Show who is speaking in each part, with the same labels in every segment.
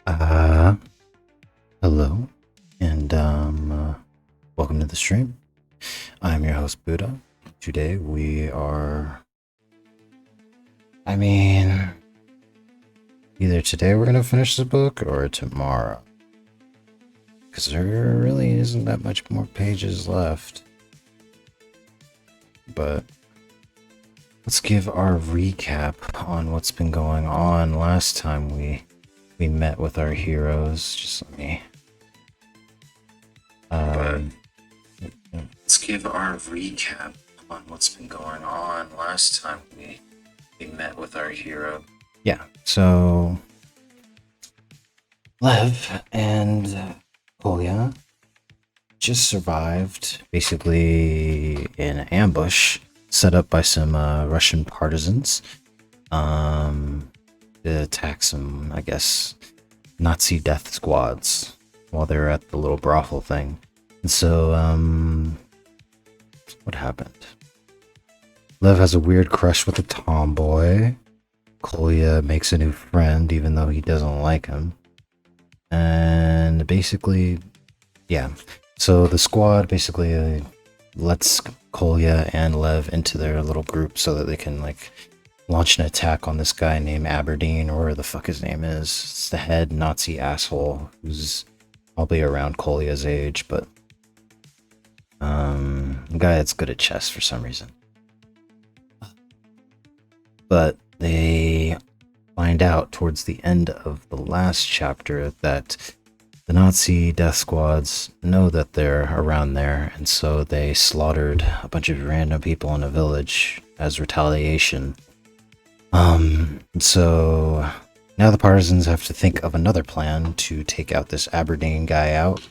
Speaker 1: Uh, Hello, and welcome to the stream. I'm your host, Buddha. Today we are, I mean, either today we're gonna finish the book or tomorrow. Because there really isn't that much more pages left. But let's give our recap on what's been going on last time we met with our heroes. Just let me let's give our recap on what's been going on last time we met with our hero. Yeah, so Lev and Kolya just survived basically in an ambush set up by some Russian partisans to attack some, I guess, Nazi death squads while they were at the little brothel thing. And so, what happened? Lev has a weird crush with a tomboy. Kolya makes a new friend even though he doesn't like him. And basically, yeah. So the squad basically lets Kolya and Lev into their little group so that they can like launch an attack on this guy named Aberdeen, or whatever the fuck his name is. It's the head Nazi asshole who's probably around Kolya's age, but a guy that's good at chess for some reason. But they find out towards the end of the last chapter that the Nazi death squads know that they're around there, and so they slaughtered a bunch of random people in a village as retaliation. So now the partisans have to think of another plan to take out this Aberdeen guy out.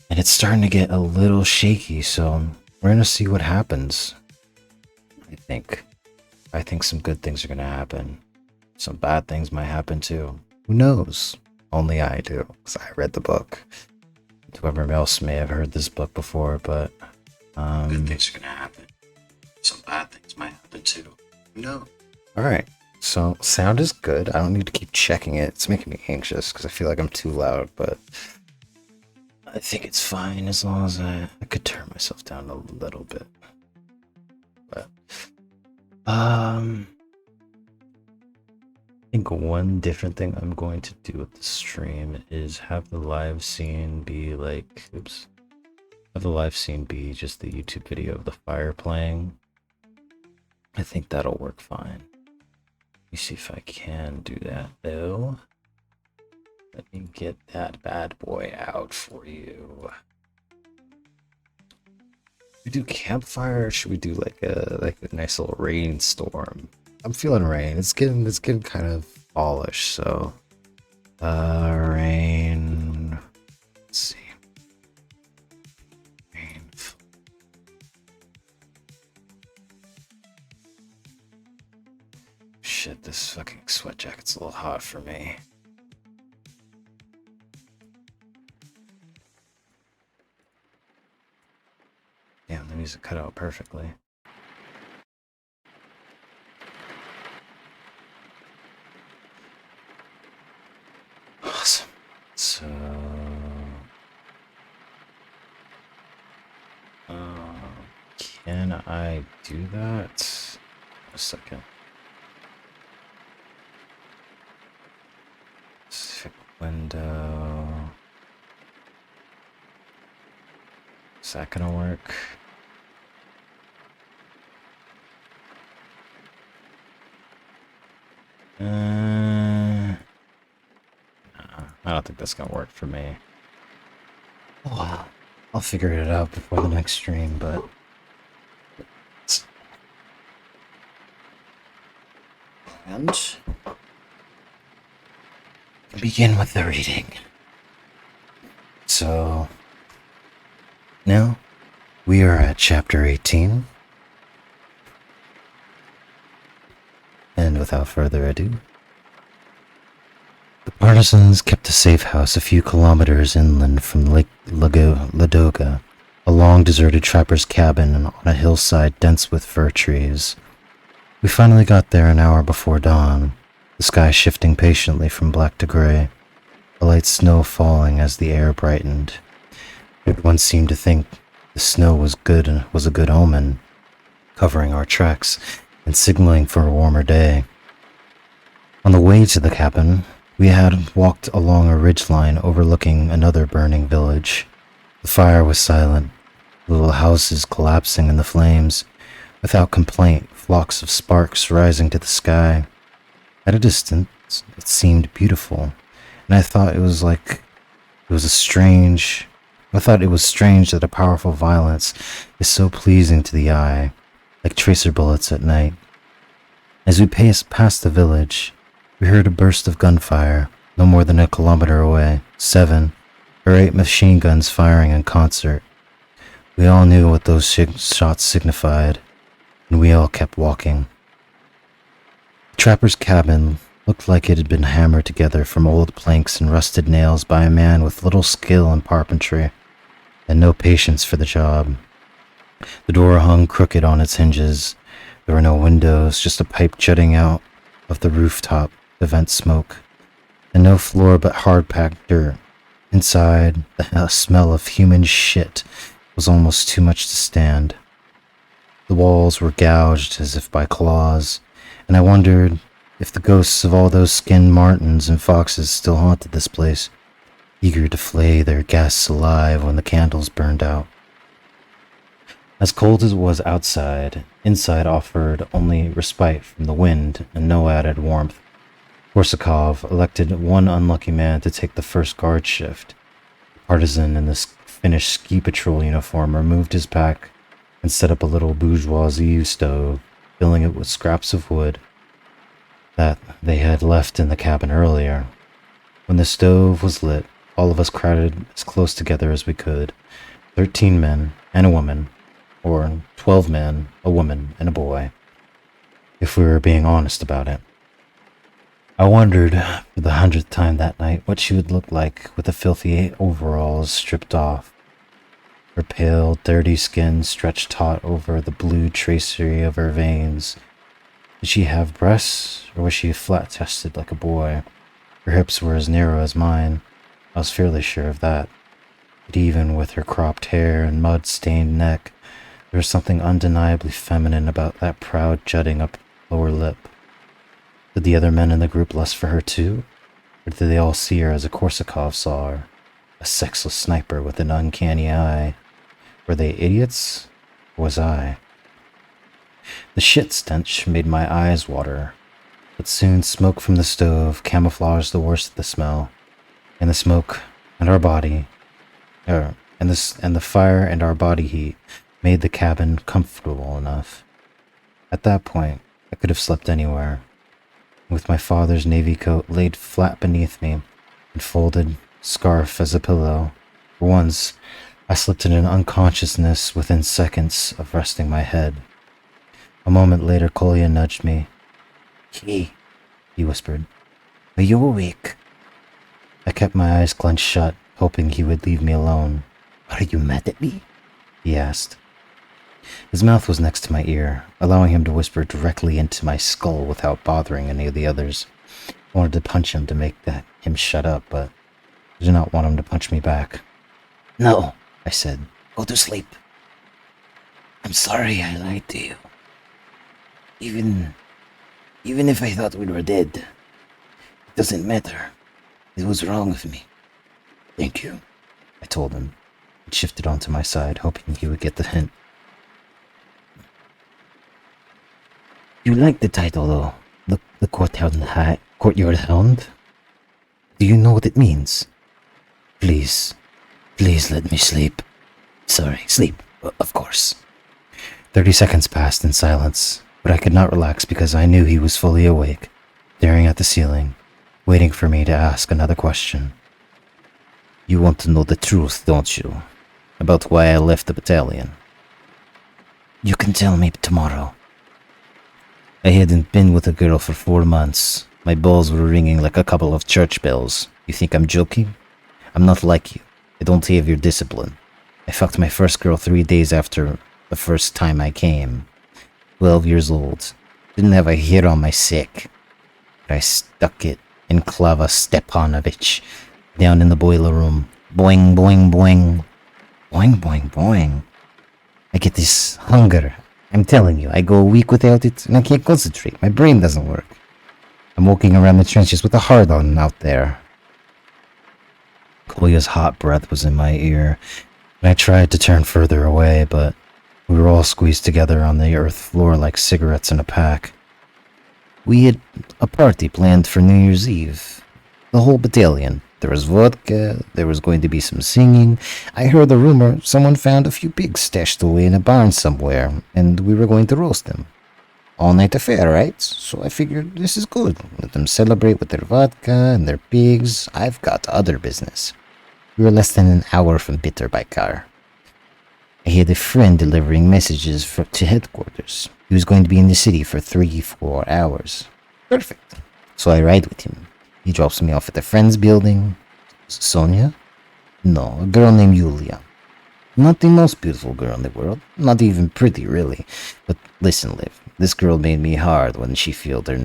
Speaker 1: And it's starting to get a little shaky, so we're gonna see what happens, I think. I think some good things are gonna happen. Some bad things might happen too. Who knows? Only I do, because I read the book. Whoever else may have heard this book before, but good things are gonna happen. Some bad things might happen too. Who knows? Alright, so sound is good. I don't need to keep checking it. It's making me anxious because I feel like I'm too loud, but I think it's fine as long as I could turn myself down a little bit. But I think one different thing I'm going to do with the stream is have the live scene be like, have the live scene be just the YouTube video of the fire playing. I think that'll work fine. Let me see if I can do that though. Let me get that bad boy out for you. Should we do campfire or should we do like a nice little rainstorm? I'm feeling rain. It's getting kind of fallish, so rain. Let's see. Rain. Shit, this fucking sweat jacket's a little hot for me. Damn, the music cut out perfectly. Awesome. So, can I do that? A second. Window. Is that gonna work? I don't think that's gonna work for me. Oh, wow. I'll figure it out before the next stream, but and begin with the reading. So now we are at chapter 18. And without further ado, the partisans kept a safe house a few kilometers inland from Lake Ladoga, a long deserted trapper's cabin on a hillside dense with fir trees. We finally got there an hour before dawn, the sky shifting patiently from black to gray, a light snow falling as the air brightened. Everyone seemed to think the snow was a good omen, covering our tracks and signaling for a warmer day. On the way to the cabin, we had walked along a ridgeline overlooking another burning village. The fire was silent, the little houses collapsing in the flames. Without complaint, flocks of sparks rising to the sky. At a distance, it seemed beautiful, and I thought it was strange that a powerful violence is so pleasing to the eye, like tracer bullets at night. As we past the village, we heard a burst of gunfire, no more than a kilometer away, 7 or 8 machine guns firing in concert. We all knew what those shots signified, and we all kept walking. The trapper's cabin looked like it had been hammered together from old planks and rusted nails by a man with little skill in carpentry and no patience for the job. The door hung crooked on its hinges. There were no windows, just a pipe jutting out of the rooftop to vent smoke, and no floor but hard-packed dirt. Inside, the smell of human shit was almost too much to stand. The walls were gouged as if by claws, and I wondered if the ghosts of all those skinned martens and foxes still haunted this place, eager to flay their guests alive when the candles burned out. As cold as it was outside, inside offered only respite from the wind and no added warmth. Korsakov elected one unlucky man to take the first guard shift. The partisan in this Finnish ski patrol uniform removed his pack and set up a little bourgeoisie stove, filling it with scraps of wood that they had left in the cabin earlier. When the stove was lit, all of us crowded as close together as we could, 13 men and a woman, or 12 men, a woman, and a boy. if we were being honest about it. I wondered, for the 100th time that night, what she would look like with the filthy overalls stripped off, her pale, dirty skin stretched taut over the blue tracery of her veins. Did she have breasts, or was she flat-chested like a boy? Her hips were as narrow as mine. I was fairly sure of that. But even with her cropped hair and mud-stained neck, there was something undeniably feminine about that proud jutting up lower lip. Did the other men in the group lust for her too? Or did they all see her as a Korsakov saw her? A sexless sniper with an uncanny eye. Were they idiots? Or was I? The shit stench made my eyes water, but soon smoke from the stove camouflaged the worst of the smell, and the smoke and our body, and the fire and our body heat made the cabin comfortable enough. At that point, I could have slept anywhere, with my father's navy coat laid flat beneath me and folded scarf as a pillow. For once, I slipped in an unconsciousness within seconds of resting my head. A moment later, Kolya nudged me. "He whispered. "Are you awake?" I kept my eyes clenched shut, hoping he would leave me alone. "Are you mad at me?" he asked. His mouth was next to my ear, allowing him to whisper directly into my skull without bothering any of the others. I wanted to punch him to make him shut up, but I did not want him to punch me back. "No," I said. "Go to sleep. I'm sorry I lied to you. Even if I thought we were dead, it doesn't matter. It was wrong of me." "Thank you," I told him, and shifted onto my side, hoping he would get the hint. "You like the title, though, the Courtyard Hound? Do you know what it means? Please let me sleep. Sorry, sleep, of course." 30 seconds passed in silence, but I could not relax because I knew he was fully awake, staring at the ceiling, waiting for me to ask another question. "You want to know the truth, don't you? About why I left the battalion?" "You can tell me tomorrow." "I hadn't been with a girl for 4 months. My balls were ringing like a couple of church bells. You think I'm joking? I'm not like you. I don't have your discipline. I fucked my first girl 3 days after the first time I came. 12 years old. Didn't have a hair on my sack. But I stuck it in Klava Stepanovich down in the boiler room. Boing, boing, boing. Boing, boing, boing. I get this hunger. I'm telling you, I go a week without it and I can't concentrate. My brain doesn't work. I'm walking around the trenches with a hard-on out there." Kolya's hot breath was in my ear, and I tried to turn further away, but we were all squeezed together on the earth floor like cigarettes in a pack. "We had a party planned for New Year's Eve. The whole battalion. There was vodka, there was going to be some singing. I heard the rumor someone found a few pigs stashed away in a barn somewhere, and we were going to roast them. All-night affair, right? So I figured this is good. Let them celebrate with their vodka and their pigs. I've got other business." We were less than an hour from Bitter by car. I had a friend delivering messages to headquarters. He was going to be in the city for 3-4 hours. Perfect. So I ride with him. He drops me off at a friend's building. Sonia? No, a girl named Yulia. Not the most beautiful girl in the world. Not even pretty, really. But listen, Liv. This girl made me hard when she filed her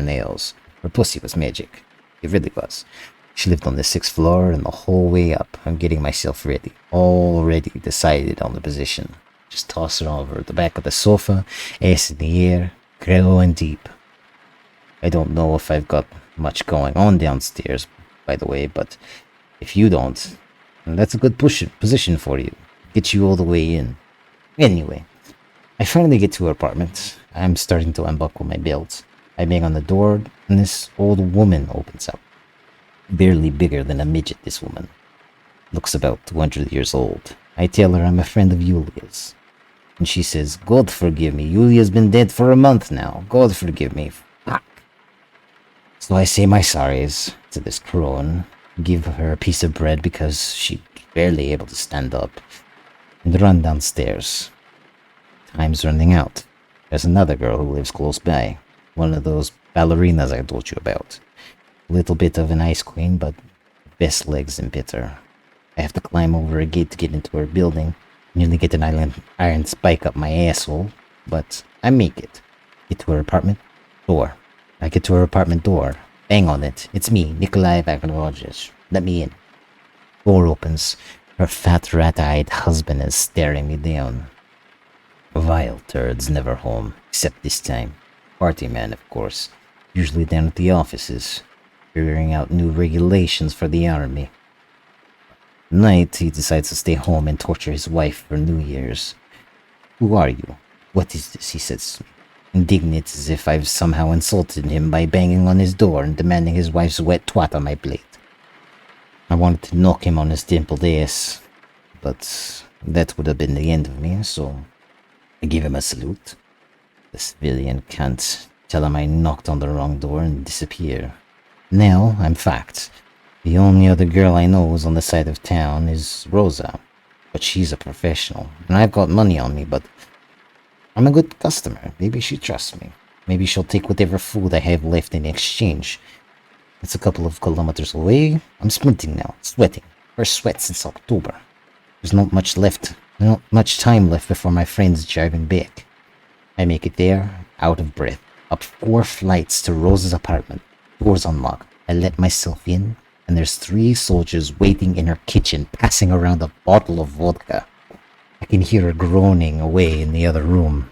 Speaker 1: nails. Her pussy was magic. It really was. She lived on the 6th floor, and the whole way up, I'm getting myself ready. Already decided on the position. Just toss her over the back of the sofa, ass in the air, growing deep. I don't know if I've got much going on downstairs, by the way, but if you don't, that's a good position for you. Get you all the way in. Anyway, I finally get to her apartment. I'm starting to unbuckle my belt. I bang on the door, and this old woman opens up. Barely bigger than a midget, this woman. Looks about 200 years old. I tell her I'm a friend of Yulia's. And she says, "God forgive me, Yulia's been dead for a month now. God forgive me. Fuck." So I say my sorries to this crone, give her a piece of bread because she's barely able to stand up, and run downstairs. Time's running out. There's another girl who lives close by. One of those ballerinas I told you about. Little bit of an ice queen, but best legs in Bitter. I have to climb over a gate to get into her building. Nearly get an iron spike up my asshole, but I make it. Get to her apartment door. I get to her apartment door. Bang on it. It's me, Nikolai Vagonovich. Let me in. Door opens. Her fat rat-eyed husband is staring me down. Vile turds never home, except this time. Party man, of course. Usually down at the offices, figuring out new regulations for the army. Night, he decides to stay home and torture his wife for New Year's. Who are you? What is this? He says, indignant as if I've somehow insulted him by banging on his door and demanding his wife's wet twat on my plate. I wanted to knock him on his dimpled ass, but that would have been the end of me, so I give him a salute. The civilian can't tell him I knocked on the wrong door and disappear. Now, I'm fact. The only other girl I know who's on the side of town is Rosa, but she's a professional, and I've got money on me, but I'm a good customer. Maybe she trusts me. Maybe she'll take whatever food I have left in exchange. It's a couple of kilometers away. I'm sprinting now, sweating. First sweat since October. There's not much time left before my friend's driving back. I make it there, out of breath, up 4 flights to Rosa's apartment. Doors unlocked. I let myself in, and there's 3 soldiers waiting in her kitchen, passing around a bottle of vodka. I can hear her groaning away in the other room.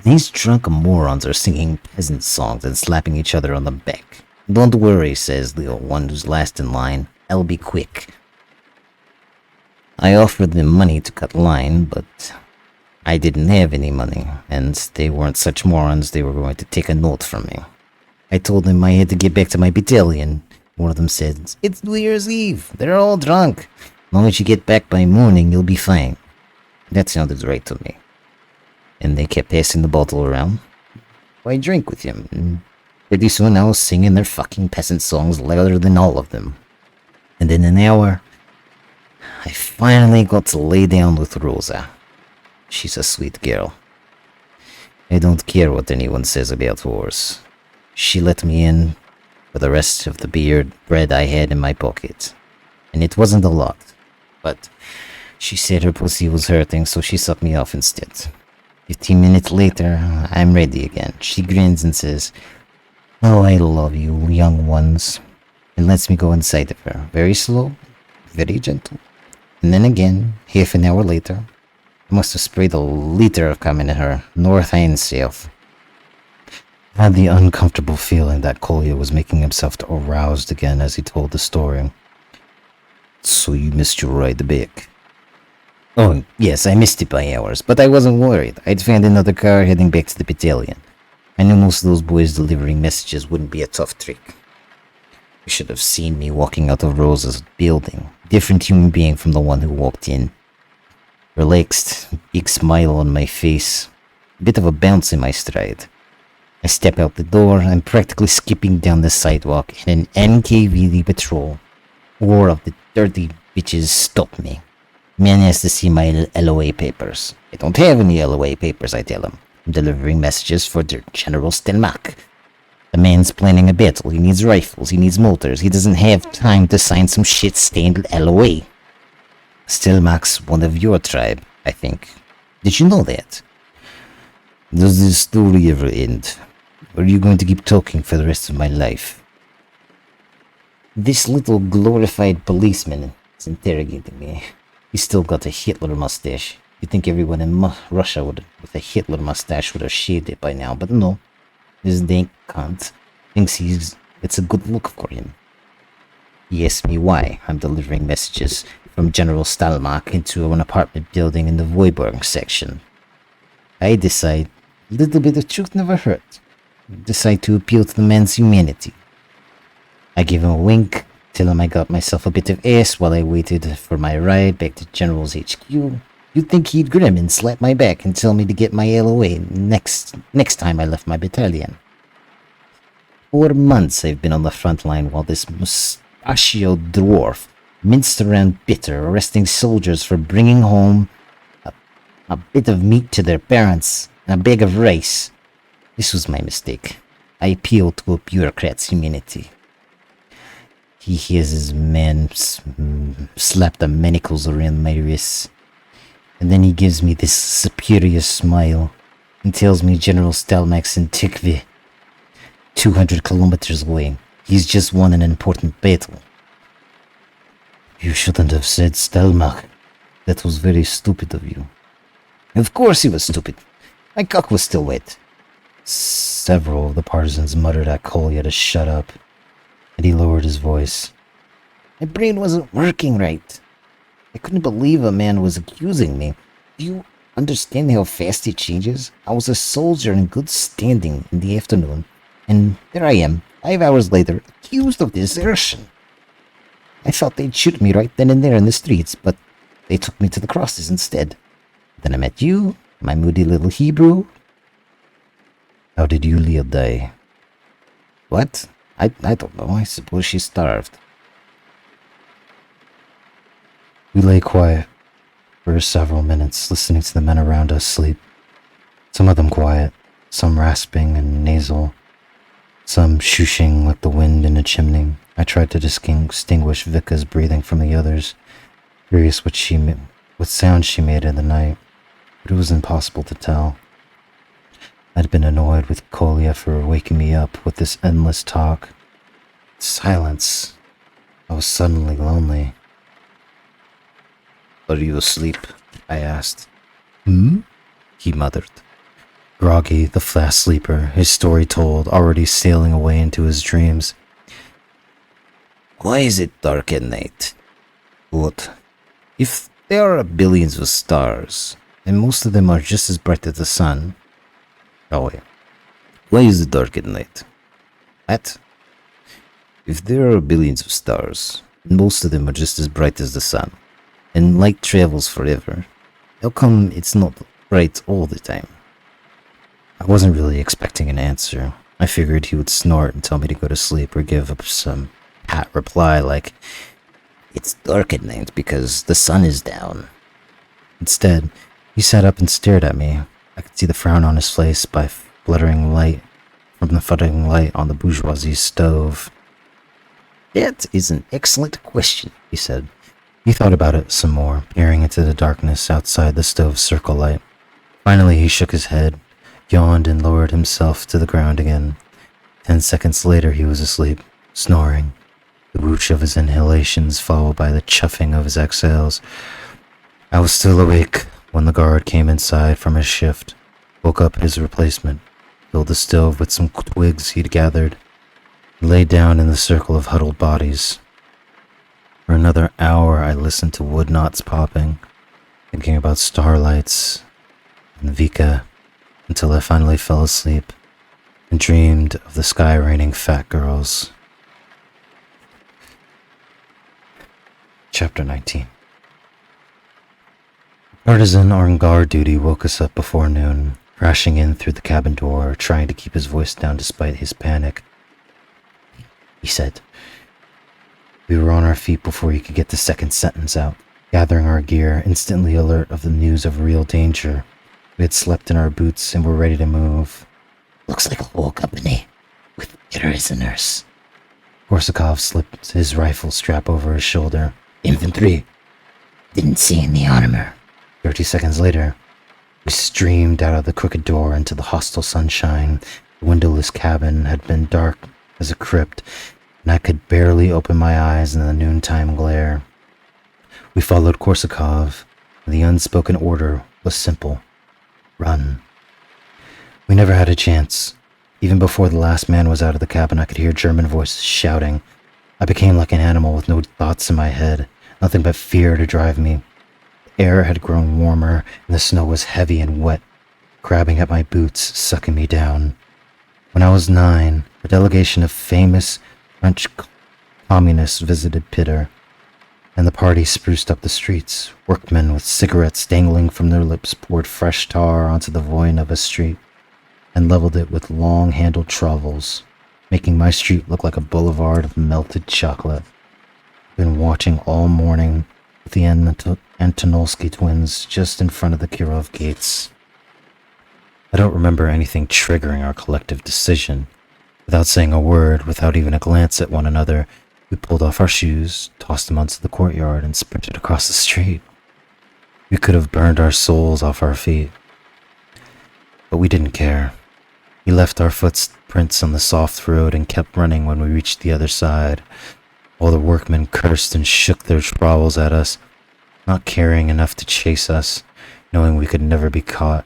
Speaker 1: These drunk morons are singing peasant songs and slapping each other on the back. Don't worry, says the one who's last in line. I'll be quick. I offered them money to cut line, but I didn't have any money, and they weren't such morons they were going to take a note from me. I told them I had to get back to my battalion. One of them said, it's New Year's Eve. They're all drunk. As long as you get back by morning, you'll be fine. That sounded right to me. And they kept passing the bottle around. I drank with him, and pretty soon I was singing their fucking peasant songs louder than all of them. And in an hour, I finally got to lay down with Rosa. She's a sweet girl. I don't care what anyone says about wars. She let me in for the rest of the bread I had in my pocket. And it wasn't a lot, but she said her pussy was hurting, so she sucked me off instead. 15 minutes later, I'm ready again. She grins and says, oh, I love you, young ones. And lets me go inside of her. Very slow, very gentle. And then again, half an hour later, I must have sprayed a liter of cum in her, north and south. I had the uncomfortable feeling that Kolya was making himself aroused again as he told the story. So you missed your ride back? Oh, yes, I missed it by hours, but I wasn't worried. I'd found another car heading back to the battalion. I knew most of those boys delivering messages wouldn't be a tough trick. You should have seen me walking out of Rosa's building. Different human being from the one who walked in. Relaxed, big smile on my face. A bit of a bounce in my stride. I step out the door. I'm practically skipping down the sidewalk, and an NKVD patrol, 4 of the dirty bitches, stop me. Man has to see my LOA papers. I don't have any LOA papers, I tell him. I'm delivering messages for General Stelmach. The man's planning a battle. He needs rifles. He needs motors. He doesn't have time to sign some shit-stained LOA. Stelmach's one of your tribe, I think. Did you know that? Does this story ever end? Or are you going to keep talking for the rest of my life? This little glorified policeman is interrogating me. He's still got a Hitler mustache. You'd think everyone in Russia with a Hitler mustache would have shaved it by now, but no. This dank cunt thinks it's a good look for him. He asks me why I'm delivering messages from General Stalmach into an apartment building in the Voiburg section. I decide a little bit of truth never hurt. Decide to appeal to the man's humanity. I give him a wink, tell him I got myself a bit of ass while I waited for my ride back to General's HQ. You'd think he'd grin and slap my back and tell me to get my LOA next time I left my battalion. 4 months I've been on the front line while this mustachioed dwarf minced around bitter, arresting soldiers for bringing home a bit of meat to their parents.
Speaker 2: and a bag of rice. This was my mistake. I appealed to a bureaucrat's humanity. He hears his man slap the manacles around my wrists, and then he gives me this superior smile and tells me General Stelmack's in Tikvi, 200 kilometers away. He's just won an important battle. You shouldn't have said Stelmach. That was very stupid of you. Of course he was stupid. My cock was still wet. Several of the partisans muttered at Kolya to shut up, and he lowered his voice. My brain wasn't working right. I couldn't believe a man was accusing me. Do you understand how fast it changes? I was a soldier in good standing in the afternoon, and there I am, 5 hours later, accused of desertion. I thought they'd shoot me right then and there in the streets, but they took me to the crosses instead. Then I met you, my moody little Hebrew.
Speaker 1: How did Yulia die?
Speaker 2: What? I don't know. I suppose she starved.
Speaker 1: We lay quiet for several minutes, listening to the men around us sleep. Some of them quiet, some rasping and nasal, some shushing like the wind in a chimney. I tried to distinguish Vika's breathing from the others, curious what sound she made in the night, but it was impossible to tell. I'd been annoyed with Kolya for waking me up with this endless talk. Silence. I was suddenly lonely.
Speaker 2: Are you asleep? I asked.
Speaker 1: He muttered. Groggy, the fast sleeper, his story told, already sailing away into his dreams.
Speaker 2: Why is it dark at night?
Speaker 1: What?
Speaker 2: If there are billions of stars, and most of them are just as bright as the sun, why is it dark at night?
Speaker 1: What?
Speaker 2: If there are billions of stars, and most of them are just as bright as the sun, and light travels forever, how come it's not bright all the time?
Speaker 1: I wasn't really expecting an answer. I figured he would snort and tell me to go to sleep or give up some pat reply like,
Speaker 2: it's dark at night because the sun is down.
Speaker 1: Instead, he sat up and stared at me. I could see the frown on his face by fluttering light from the fluttering light on the bourgeoisie stove.
Speaker 2: That is an excellent question, he said.
Speaker 1: He thought about it some more, peering into the darkness outside the stove's circle light. Finally, he shook his head, yawned, and lowered himself to the ground again. 10 seconds later, he was asleep, snoring, the whoosh of his inhalations followed by the chuffing of his exhales. I was still awake when the guard came inside from his shift, woke up his replacement, filled the stove with some twigs he'd gathered, and lay down in the circle of huddled bodies. For another hour, I listened to wood knots popping, thinking about starlights and Vika, until I finally fell asleep and dreamed of the sky raining fat girls. Chapter 19. A partisan on guard duty woke us up before noon, crashing in through the cabin door, trying to keep his voice down despite his panic. He said, we were on our feet before he could get the second sentence out, gathering our gear, instantly alert of the news of real danger. We had slept in our boots and were ready to move.
Speaker 2: Looks like a whole company with prisoners.
Speaker 1: Korsakov slipped his rifle strap over his shoulder.
Speaker 2: Infantry. Didn't see any armor.
Speaker 1: 30 seconds later, we streamed out of the crooked door into the hostile sunshine. The windowless cabin had been dark as a crypt, and I could barely open my eyes in the noontime glare. We followed Korsakov, and the unspoken order was simple. Run. We never had a chance. Even before the last man was out of the cabin, I could hear German voices shouting. I became like an animal with no thoughts in my head, nothing but fear to drive me. The air had grown warmer, and the snow was heavy and wet, grabbing at my boots, sucking me down. When I was 9, a delegation of famous French communists visited Pitter, and the party spruced up the streets. Workmen with cigarettes dangling from their lips poured fresh tar onto the void of a street and leveled it with long-handled trowels, making my street look like a boulevard of melted chocolate. I've been watching all morning with the Antonolsky twins just in front of the Kirov gates. I don't remember anything triggering our collective decision. Without saying a word, without even a glance at one another, we pulled off our shoes, tossed them onto the courtyard, and sprinted across the street. We could have burned our souls off our feet, but we didn't care. We left our footprints on the soft road and kept running when we reached the other side, while the workmen cursed and shook their trowels at us, not caring enough to chase us, knowing we could never be caught.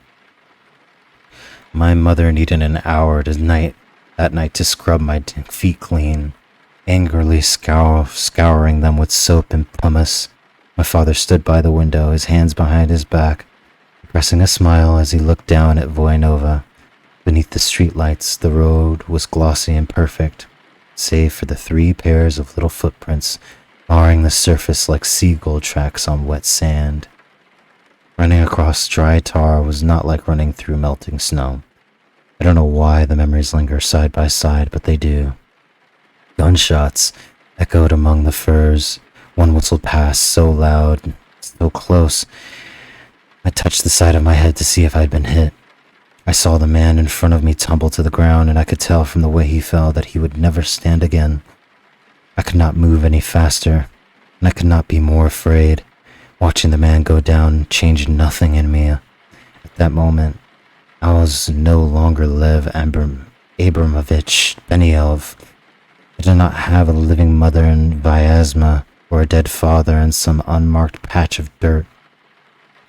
Speaker 1: My mother needed an hour that night to scrub my feet clean, angrily scouring them with soap and pumice. My father stood by the window, his hands behind his back, pressing a smile as he looked down at Voinova. Beneath the streetlights, the road was glossy and perfect, save for the 3 pairs of little footprints marring the surface like seagull tracks on wet sand. Running across dry tar was not like running through melting snow. I don't know why the memories linger side by side, but they do. Gunshots echoed among the firs. One whistled past, so loud, so close. I touched the side of my head to see if I'd been hit. I saw the man in front of me tumble to the ground, and I could tell from the way he fell that he would never stand again. I could not move any faster, and I could not be more afraid. Watching the man go down changed nothing in me. At that moment, I was no longer Lev Abramovich Benielv. I did not have a living mother in Vyazma or a dead father in some unmarked patch of dirt.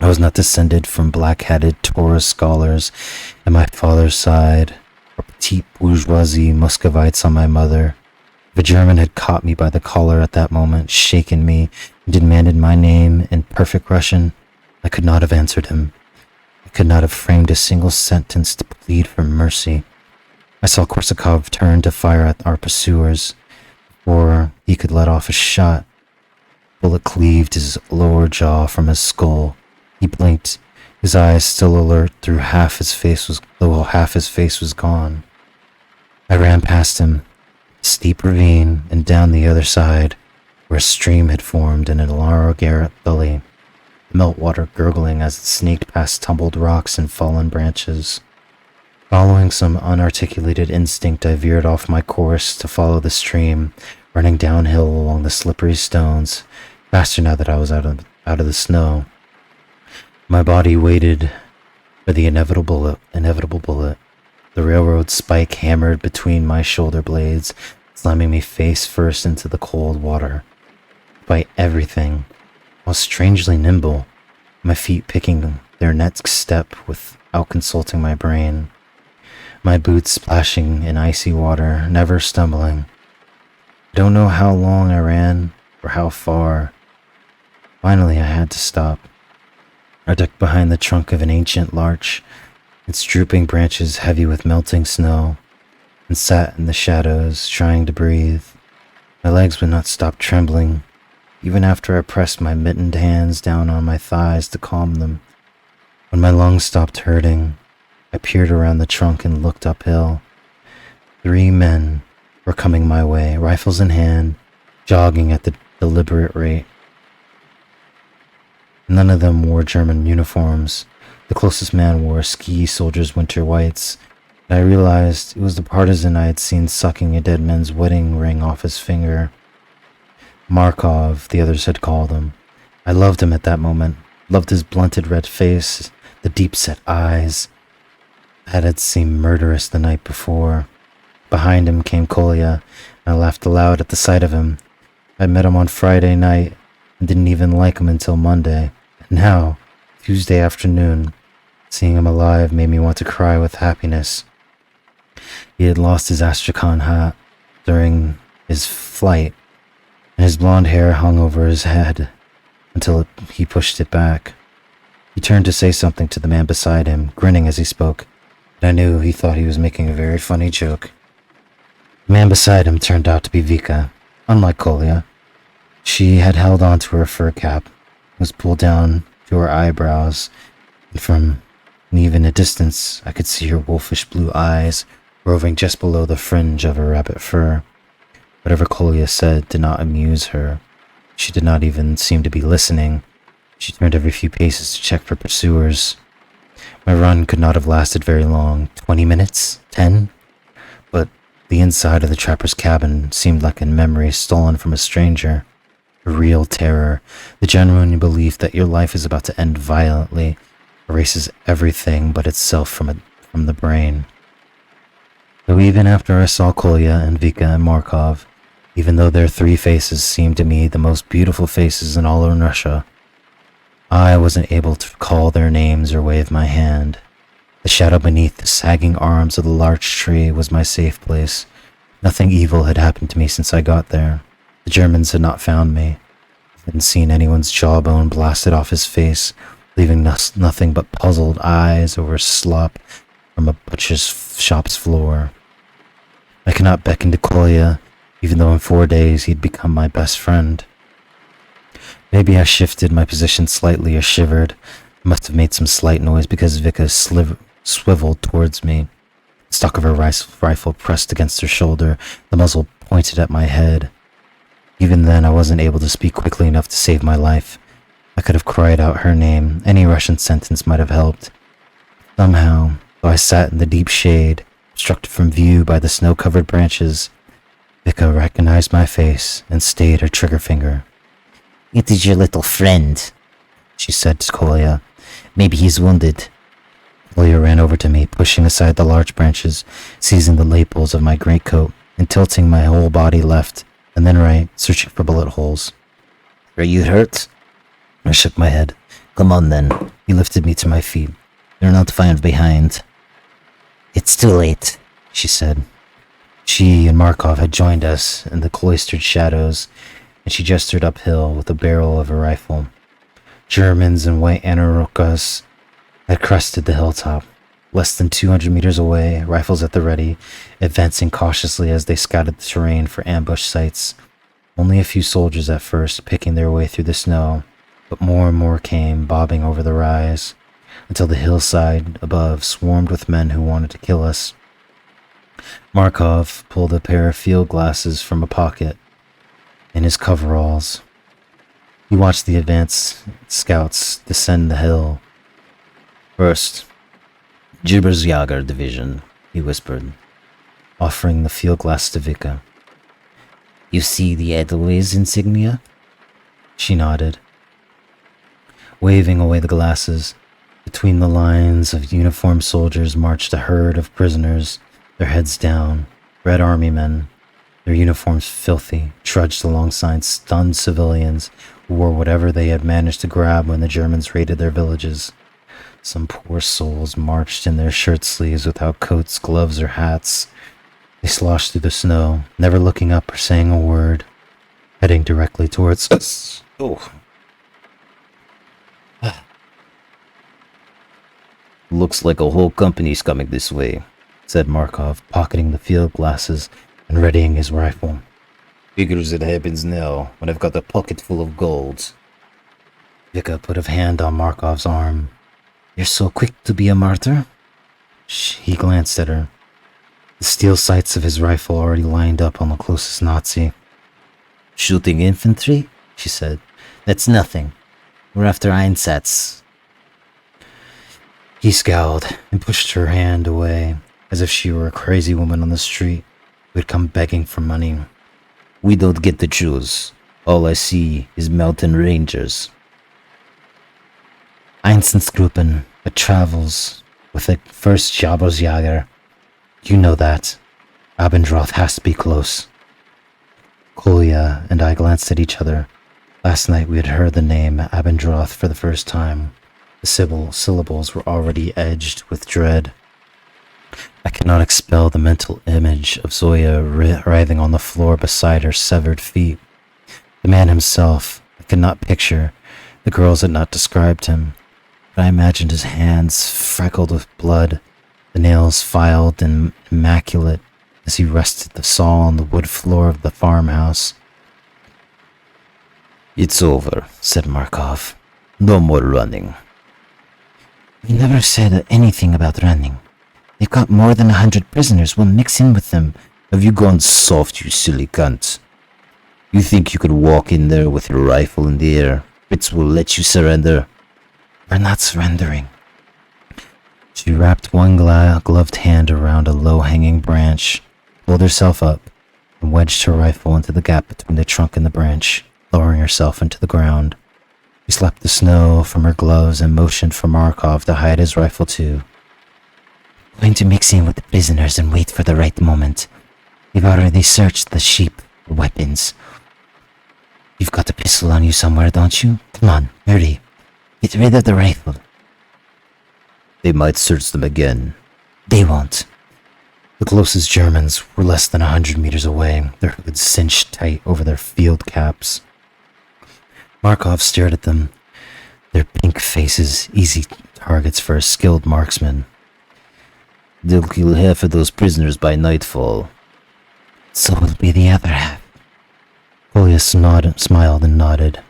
Speaker 1: I was not descended from black-hatted Torah scholars on my father's side, or petite bourgeoisie Muscovites on my mother. If a German had caught me by the collar at that moment, shaken me, and demanded my name in perfect Russian, I could not have answered him. I could not have framed a single sentence to plead for mercy. I saw Korsakov turn to fire at our pursuers, before he could let off a shot. The bullet cleaved his lower jaw from his skull. He blinked, his eyes still alert though half his face was gone. I ran past him, a steep ravine, and down the other side, where a stream had formed in a narrow garret gully, the meltwater gurgling as it snaked past tumbled rocks and fallen branches. Following some unarticulated instinct, I veered off my course to follow the stream, running downhill along the slippery stones, faster now that I was out of the snow. My body waited for the inevitable bullet. The railroad spike hammered between my shoulder blades, slamming me face first into the cold water. Despite everything, I was strangely nimble, my feet picking their next step without consulting my brain. My boots splashing in icy water, never stumbling. I don't know how long I ran, or how far. Finally, I had to stop. I ducked behind the trunk of an ancient larch, its drooping branches heavy with melting snow, and sat in the shadows, trying to breathe. My legs would not stop trembling, even after I pressed my mittened hands down on my thighs to calm them. When my lungs stopped hurting, I peered around the trunk and looked uphill. 3 men were coming my way, rifles in hand, jogging at the deliberate rate. None of them wore German uniforms. The closest man wore a ski soldier's winter whites, and I realized it was the partisan I had seen sucking a dead man's wedding ring off his finger. Markov, the others had called him. I loved him at that moment, loved his blunted red face, the deep-set eyes that had seemed murderous the night before. Behind him came Kolya, and I laughed aloud at the sight of him. I met him on Friday night and didn't even like him until Monday. And now, Tuesday afternoon, seeing him alive made me want to cry with happiness. He had lost his Astrakhan hat during his flight, and his blonde hair hung over his head until he pushed it back. He turned to say something to the man beside him, grinning as he spoke, and I knew he thought he was making a very funny joke. The man beside him turned out to be Vika. Unlike Kolya, she had held on to her fur cap, was pulled down to her eyebrows, and from even a distance I could see her wolfish blue eyes roving just below the fringe of her rabbit fur. Whatever Kolya said did not amuse her. She did not even seem to be listening. She turned every few paces to check for pursuers. My run could not have lasted very long. 20 minutes? 10? But the inside of the trapper's cabin seemed like a memory stolen from a stranger. A real terror, the genuine belief that your life is about to end violently, erases everything but itself from the brain. Though even after I saw Kolya and Vika and Markov, even though their three faces seemed to me the most beautiful faces in all of Russia, I wasn't able to call their names or wave my hand. The shadow beneath the sagging arms of the large tree was my safe place. Nothing evil had happened to me since I got there. The Germans had not found me. I hadn't seen anyone's jawbone blasted off his face, leaving nothing but puzzled eyes over slop from a butcher's shop's floor. I could not beckon to Kolya, even though in 4 days he'd become my best friend. Maybe I shifted my position slightly or shivered. I must have made some slight noise because Vika swiveled towards me. The stock of her rifle pressed against her shoulder, the muzzle pointed at my head. Even then, I wasn't able to speak quickly enough to save my life. I could have cried out her name. Any Russian sentence might have helped. Somehow, though I sat in the deep shade, obstructed from view by the snow-covered branches, Vika recognized my face and stayed her trigger finger.
Speaker 2: "It is your little friend,"
Speaker 1: she said to Kolya.
Speaker 2: "Maybe he's wounded."
Speaker 1: Kolya ran over to me, pushing aside the large branches, seizing the lapels of my greatcoat, and tilting my whole body left and then right, searching for bullet holes.
Speaker 2: "Are you hurt?"
Speaker 1: I shook my head.
Speaker 2: "Come on then."
Speaker 1: He lifted me to my feet.
Speaker 2: "You're not far behind." "It's too late,"
Speaker 1: she said. She and Markov had joined us in the cloistered shadows, and she gestured uphill with the barrel of her rifle. Germans in white anorakas had crested the hilltop. Less than 200 meters away, rifles at the ready, advancing cautiously as they scouted the terrain for ambush sites. Only a few soldiers at first, picking their way through the snow, but more and more came, bobbing over the rise, until the hillside above swarmed with men who wanted to kill us. Markov pulled a pair of field glasses from a pocket in his coveralls. He watched the advance scouts descend the hill.
Speaker 2: "First, Jager Division," he whispered,
Speaker 1: offering the field glass to Vika.
Speaker 2: "You see the Edelweiss insignia?"
Speaker 1: She nodded, waving away the glasses. Between the lines of uniformed soldiers marched a herd of prisoners, their heads down. Red Army men, their uniforms filthy, trudged alongside stunned civilians who wore whatever they had managed to grab when the Germans raided their villages. Some poor souls marched in their shirt sleeves without coats, gloves, or hats. They sloshed through the snow, never looking up or saying a word, heading directly towards us.
Speaker 2: "Looks like a whole company's coming this way,"
Speaker 1: said Markov, pocketing the field glasses and readying his rifle.
Speaker 2: "Figures it happens now, when I've got a pocket full of gold."
Speaker 1: Vika put a hand on Markov's arm.
Speaker 2: "You're so quick to be a martyr?"
Speaker 1: He glanced at her. The steel sights of his rifle already lined up on the closest Nazi.
Speaker 2: "Shooting infantry?" she said. "That's nothing. We're after Einsatz."
Speaker 1: He scowled and pushed her hand away, as if she were a crazy woman on the street who had come begging for money.
Speaker 2: "We don't get to choose. All I see is mountain rangers."
Speaker 1: Einsatzgruppen that travels with the first Jager. You know that. Abendroth has to be close. Kolya and I glanced at each other. Last night we had heard the name Abendroth for the first time. The syllables were already edged with dread. I could not expel the mental image of Zoya writhing on the floor beside her severed feet. The man himself, I could not picture. The girls had not described him, but I imagined his hands freckled with blood, the nails filed and immaculate as he rested the saw on the wood floor of the farmhouse.
Speaker 2: "It's over," said Markov. "No more running."
Speaker 1: "You never said anything about running. They've got more than 100 prisoners. We'll mix in with them."
Speaker 2: "Have you gone soft, you silly cunt? You think you could walk in there with your rifle in the air? Fritz will let you surrender."
Speaker 1: "We're not surrendering." She wrapped one gloved hand around a low-hanging branch, pulled herself up, and wedged her rifle into the gap between the trunk and the branch, lowering herself into the ground. She slapped the snow from her gloves and motioned for Markov to hide his rifle too.
Speaker 2: Going to mix in with the prisoners and wait for the right moment. We've already searched the sheep for weapons. You've got a pistol on you somewhere, don't you? Come on, hurry. Get rid of the rifle.
Speaker 1: They might search them again.
Speaker 2: They won't.
Speaker 1: The closest Germans were less than 100 meters away, their hoods cinched tight over their field caps. Markov stared at them, their pink faces easy targets for a skilled marksman.
Speaker 2: They'll kill half of those prisoners by nightfall. So will be the other half.
Speaker 1: Kolya smiled and nodded,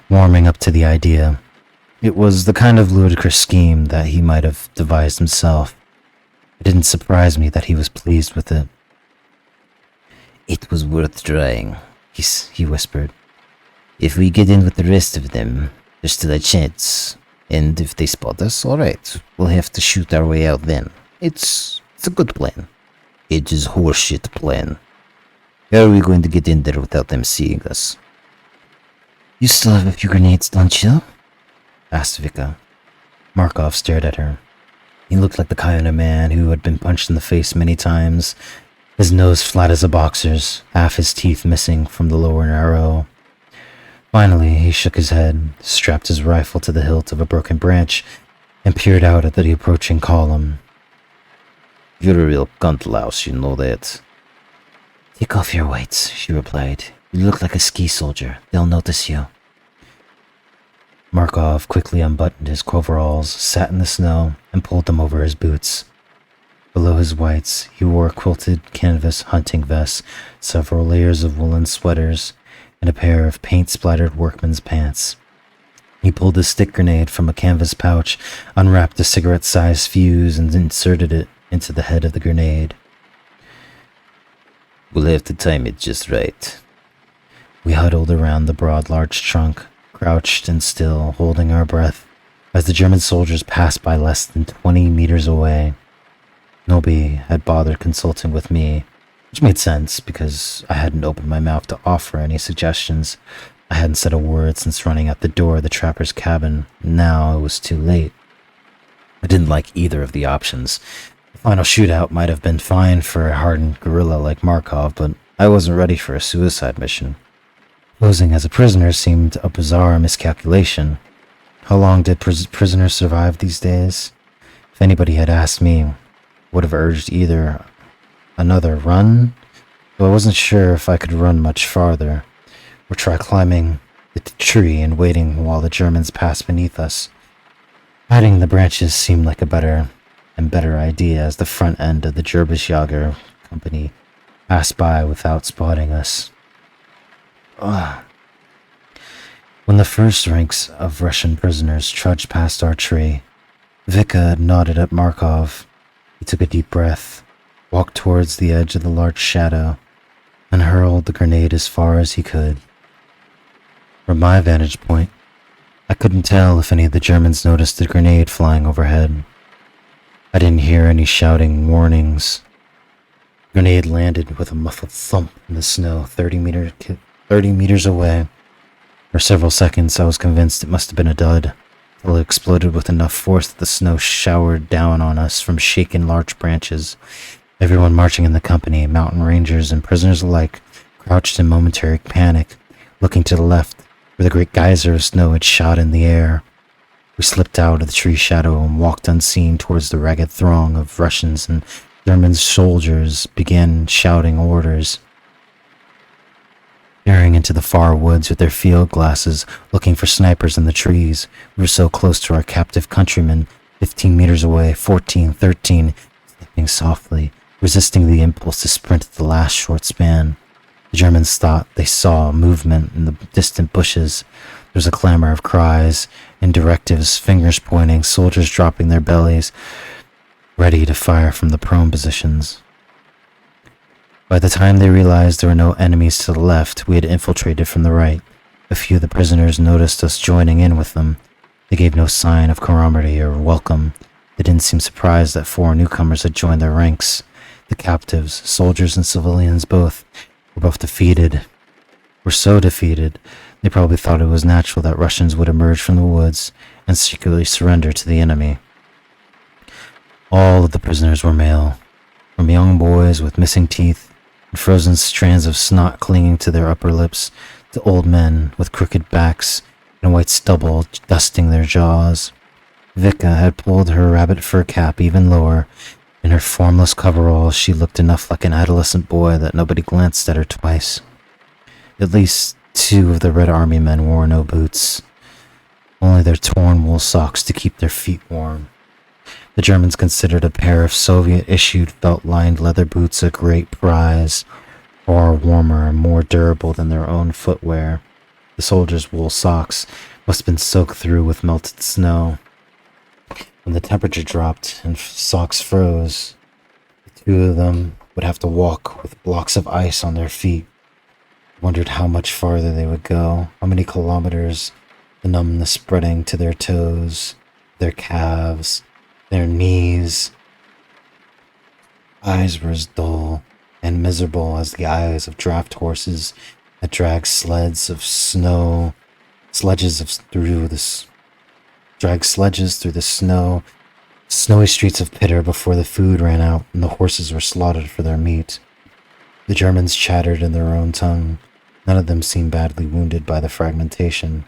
Speaker 1: warming up to the idea. It was the kind of ludicrous scheme that he might have devised himself. It didn't surprise me that he was pleased with it.
Speaker 2: It was worth trying, he whispered. If we get in with the rest of them, there's still a chance. And if they spot us, alright, we'll have to shoot our way out then. It's a good plan. It is horseshit plan. How are we going to get in there without them seeing us? You still have a few grenades, don't you?
Speaker 1: Asked Vika. Markov stared at her. He looked like the kind of man who had been punched in the face many times, his nose flat as a boxer's, half his teeth missing from the lower narrow. Finally, he shook his head, strapped his rifle to the hilt of a broken branch, and peered out at the approaching column.
Speaker 2: You're a real cunt louse, you know that.
Speaker 1: Take off your whites, she replied. You look like a ski soldier. They'll notice you. Markov quickly unbuttoned his coveralls, sat in the snow, and pulled them over his boots. Below his whites, he wore a quilted canvas hunting vest, several layers of woolen sweaters, and a pair of paint-splattered workman's pants. He pulled a stick grenade from a canvas pouch, unwrapped a cigarette-sized fuse, and inserted it into the head of the grenade.
Speaker 2: We'll have to time it just right.
Speaker 1: We huddled around the broad, large trunk, crouched and still, holding our breath, as the German soldiers passed by less than 20 meters away. Nobody had bothered consulting with me, which made sense because I hadn't opened my mouth to offer any suggestions. I hadn't said a word since running out the door of the trapper's cabin. Now it was too late. I didn't like either of the options. The final shootout might have been fine for a hardened guerrilla like Markov, but I wasn't ready for a suicide mission. Posing as a prisoner seemed a bizarre miscalculation. How long did prisoners survive these days? If anybody had asked me, I would have urged either another run, though I wasn't sure if I could run much farther, or try climbing the tree and waiting while the Germans passed beneath us. Hiding in the branches seemed like a better idea as the front end of the Jäger company passed by without spotting us. When the first ranks of Russian prisoners trudged past our tree, Vika nodded at Markov. He took a deep breath, walked towards the edge of the large shadow, and hurled the grenade as far as he could. From my vantage point, I couldn't tell if any of the Germans noticed the grenade flying overhead. I didn't hear any shouting warnings. The grenade landed with a muffled thump in the snow 30 meters away. For several seconds, I was convinced it must have been a dud, until it exploded with enough force that the snow showered down on us from shaken large branches. Everyone marching in the company, mountain rangers and prisoners alike, crouched in momentary panic, looking to the left, where the great geyser of snow had shot in the air. We slipped out of the tree shadow and walked unseen towards the ragged throng of Russians, and German soldiers began shouting orders. Peering into the far woods with their field glasses, looking for snipers in the trees, we were so close to our captive countrymen, 15 meters away, 14, 13, slipping softly, resisting the impulse to sprint at the last short span. The Germans thought they saw movement in the distant bushes. There was a clamor of cries and directives, fingers pointing, soldiers dropping their bellies, ready to fire from the prone positions. By the time they realized there were no enemies to the left, we had infiltrated from the right. A few of the prisoners noticed us joining in with them. They gave no sign of camaraderie or welcome. They didn't seem surprised that 4 newcomers had joined their ranks. The captives, soldiers and civilians both, were both defeated. Were so defeated, they probably thought it was natural that Russians would emerge from the woods and secretly surrender to the enemy. All of the prisoners were male, from young boys with missing teeth and frozen strands of snot clinging to their upper lips, to old men with crooked backs and white stubble dusting their jaws. Vika had pulled her rabbit fur cap even lower. In her formless coveralls, she looked enough like an adolescent boy that nobody glanced at her twice. At least 2 of the Red Army men wore no boots, only their torn wool socks to keep their feet warm. The Germans considered a pair of Soviet-issued felt-lined leather boots a great prize, far warmer and more durable than their own footwear. The soldiers' wool socks must have been soaked through with melted snow. When the temperature dropped and socks froze, the 2 of them would have to walk with blocks of ice on their feet. Wondered how much farther they would go, how many kilometers, the numbness spreading to their toes, their calves, their knees. Eyes were as dull and miserable as the eyes of draft horses that drag sledges through the snowy streets of Pitter before the food ran out and the horses were slaughtered for their meat. The Germans chattered in their own tongue. None of them seemed badly wounded by the fragmentation.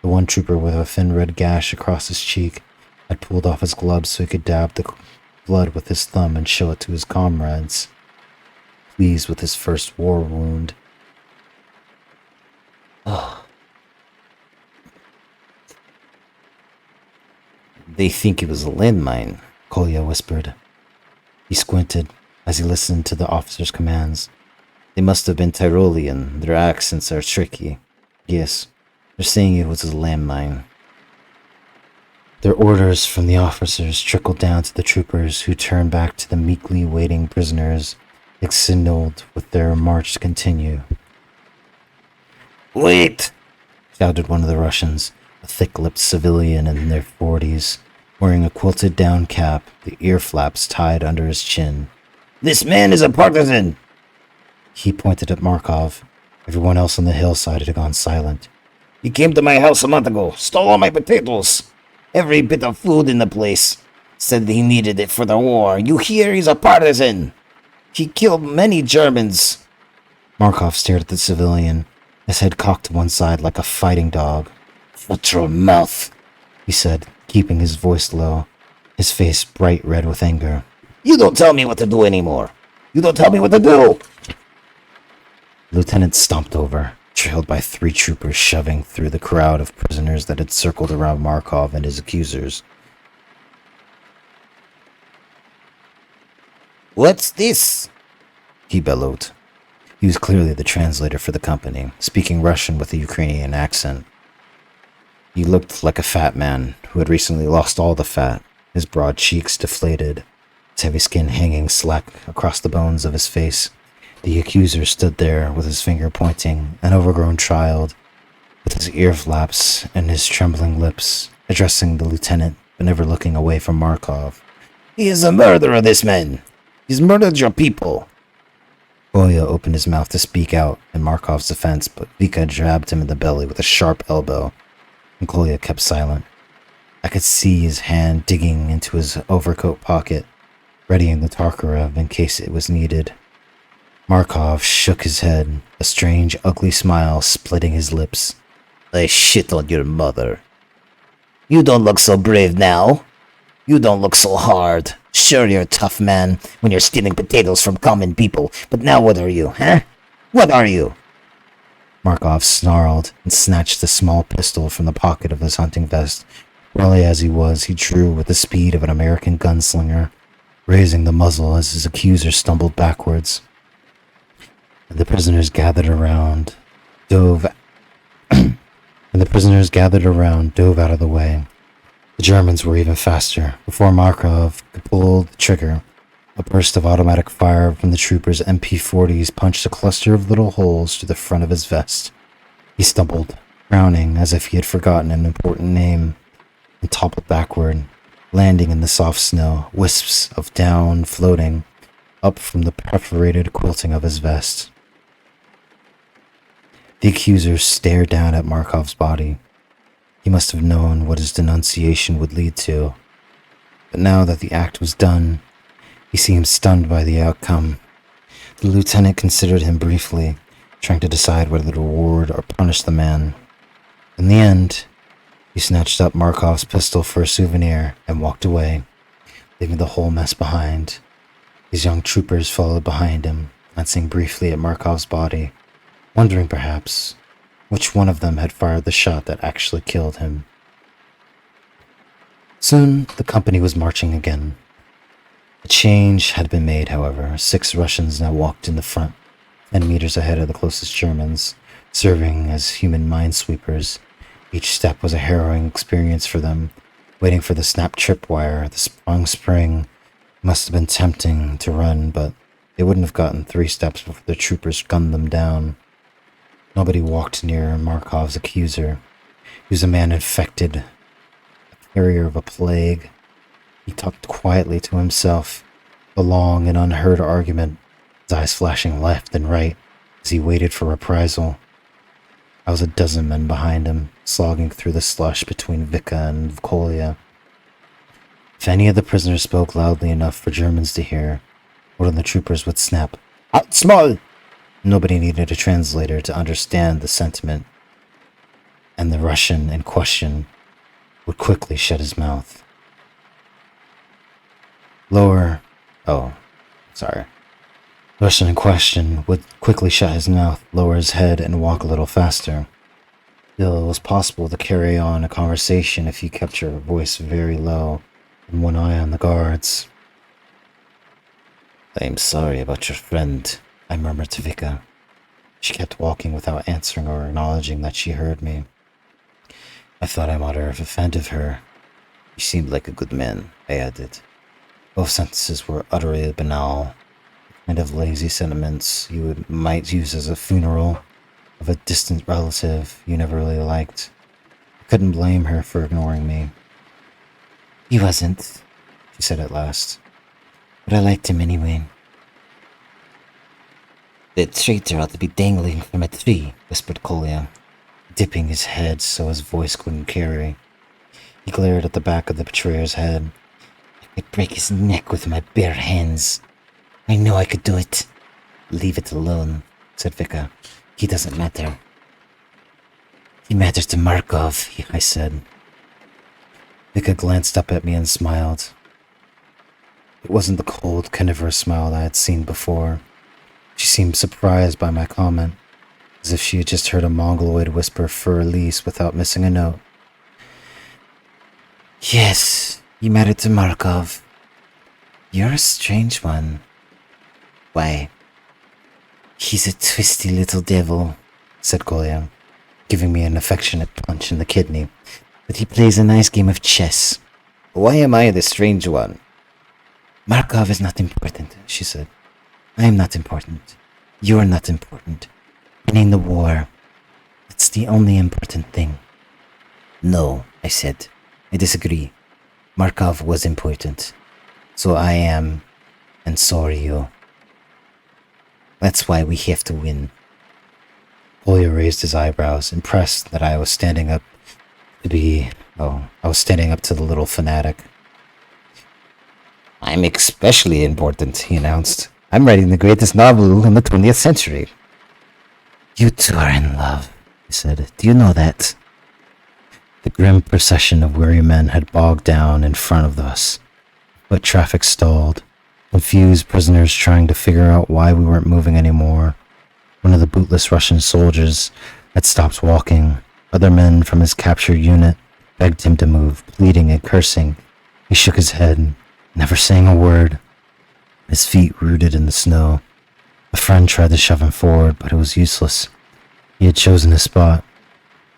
Speaker 1: The one trooper with a thin red gash across his cheek had pulled off his gloves so he could dab the blood with his thumb and show it to his comrades, pleased with his first war wound.
Speaker 2: They think it was a landmine,
Speaker 1: Kolya whispered. He squinted as he listened to the officer's commands.
Speaker 2: They must have been Tyrolean. Their accents are tricky. Yes, they're saying it was a landmine.
Speaker 1: Their orders from the officers trickled down to the troopers, who turned back to the meekly waiting prisoners. They signaled with their march to continue.
Speaker 2: "Wait!"
Speaker 1: shouted one of the Russians, a thick-lipped civilian in their 40s, wearing a quilted-down cap, the ear flaps tied under his chin.
Speaker 2: "This man is a partisan!"
Speaker 1: He pointed at Markov. Everyone else on the hillside had gone silent.
Speaker 2: "He came to my house a month ago, stole all my potatoes, every bit of food in the place. Said he needed it for the war. You hear? He's a partisan. He killed many Germans."
Speaker 1: Markov stared at the civilian, his head cocked to one side like a fighting dog.
Speaker 2: "Shut your mouth,"
Speaker 1: he said, keeping his voice low, his face bright red with anger.
Speaker 2: "You don't tell me what to do anymore. You don't tell me what to do."
Speaker 1: The lieutenant stomped over, trailed by 3 troopers shoving through the crowd of prisoners that had circled around Markov and his accusers.
Speaker 2: "What's this?"
Speaker 1: he bellowed. He was clearly the translator for the company, speaking Russian with a Ukrainian accent. He looked like a fat man who had recently lost all the fat, his broad cheeks deflated, his heavy skin hanging slack across the bones of his face. The accuser stood there with his finger pointing, an overgrown child, with his ear flaps and his trembling lips, addressing the lieutenant, but never looking away from Markov.
Speaker 2: "He is a murderer, this man. He's murdered your people."
Speaker 1: Kolya opened his mouth to speak out in Markov's defense, but Vika jabbed him in the belly with a sharp elbow, and Kolya kept silent. I could see his hand digging into his overcoat pocket, readying the Tokarev in case it was needed. Markov shook his head, a strange, ugly smile splitting his lips.
Speaker 2: "I shit on your mother. You don't look so brave now. You don't look so hard. Sure, you're a tough man when you're stealing potatoes from common people, but now what are you, huh? What are you?"
Speaker 1: Markov snarled and snatched a small pistol from the pocket of his hunting vest. Burly as he was, he drew with the speed of an American gunslinger, raising the muzzle as his accuser stumbled backwards. The prisoners gathered around, dove out of the way. The Germans were even faster. Before Markov could pull the trigger, a burst of automatic fire from the troopers' MP-40s punched a cluster of little holes through the front of his vest. He stumbled, frowning as if he had forgotten an important name, and toppled backward. landing in the soft snow, wisps of down floating up from the perforated quilting of his vest. The accuser stared down at Markov's body. He must have known what his denunciation would lead to, but now that the act was done, he seemed stunned by the outcome. The lieutenant considered him briefly, trying to decide whether to reward or punish the man. In the end, he snatched up Markov's pistol for a souvenir and walked away, leaving the whole mess behind. His young troopers followed behind him, glancing briefly at Markov's body, wondering perhaps which one of them had fired the shot that actually killed him. Soon, the company was marching again. A change had been made, however. 6 Russians now walked in the front, 10 meters ahead of the closest Germans, serving as human minesweepers. Each step was a harrowing experience for them, waiting for the snap tripwire, the sprung spring. It must have been tempting to run, but they wouldn't have gotten 3 steps before the troopers gunned them down. Nobody walked near Markov's accuser. He was a man infected, a carrier of a plague. He talked quietly to himself, a long and unheard argument, his eyes flashing left and right as he waited for reprisal. I was a dozen men behind him, slogging through the slush between Vika and Kolya. If any of the prisoners spoke loudly enough for Germans to hear, one of the troopers would snap, "Out small!" Nobody needed a translator to understand the sentiment, and the Russian in question would quickly shut his mouth. The Russian in question would quickly shut his mouth, lower his head, and walk a little faster. Still, it was possible to carry on a conversation if you kept your voice very low and one eye on the guards. "I am sorry about your friend," I murmured to Vika. She kept walking without answering or acknowledging that she heard me. I thought I might have offended her. "He seemed like a good man," I added. Both sentences were utterly banal, kind of lazy sentiments you might use as a funeral of a distant relative you never really liked. I couldn't blame her for ignoring me.
Speaker 2: "He wasn't,"
Speaker 1: she said at last.
Speaker 2: "but I liked him anyway." "The traitor ought to be dangling from a tree," whispered Kolya,
Speaker 1: dipping his head so his voice couldn't carry. He glared at the back of the betrayer's head.
Speaker 2: "I'd break his neck with my bare hands. I know I could do it." "Leave it alone," said Vika. "He doesn't matter."
Speaker 1: "He matters to Markov," I said. Vika glanced up at me and smiled. It wasn't the cold, carnivorous smile I had seen before. She seemed surprised by my comment, as if she had just heard a Mongoloid whisper for release without missing a note.
Speaker 2: "Yes, you mattered to Markov. You're a strange one."
Speaker 1: "Why?"
Speaker 2: "He's a twisty little devil,"
Speaker 1: said Kolya, giving me an affectionate punch in the kidney.
Speaker 2: "but he plays a nice game of chess."
Speaker 1: "Why am I the strange one?"
Speaker 2: "Markov is not important," she said. "I am not important. You're not important. Winning the war, that's the only important thing."
Speaker 1: "No," I said. "I disagree. Markov was important. So I am, and so are you. That's why we have to win." Kolya raised his eyebrows, impressed that I was standing up to the little fanatic. "I'm especially important," he announced. "I'm writing the greatest novel in the 20th century.
Speaker 2: "You two are in love," he said. "Do you know that?"
Speaker 1: The grim procession of weary men had bogged down in front of us, but traffic stalled, confused prisoners trying to figure out why we weren't moving anymore. One of the bootless Russian soldiers had stopped walking. Other men from his captured unit begged him to move, pleading and cursing. He shook his head, never saying a word, his feet rooted in the snow. A friend tried to shove him forward, but it was useless. He had chosen his spot,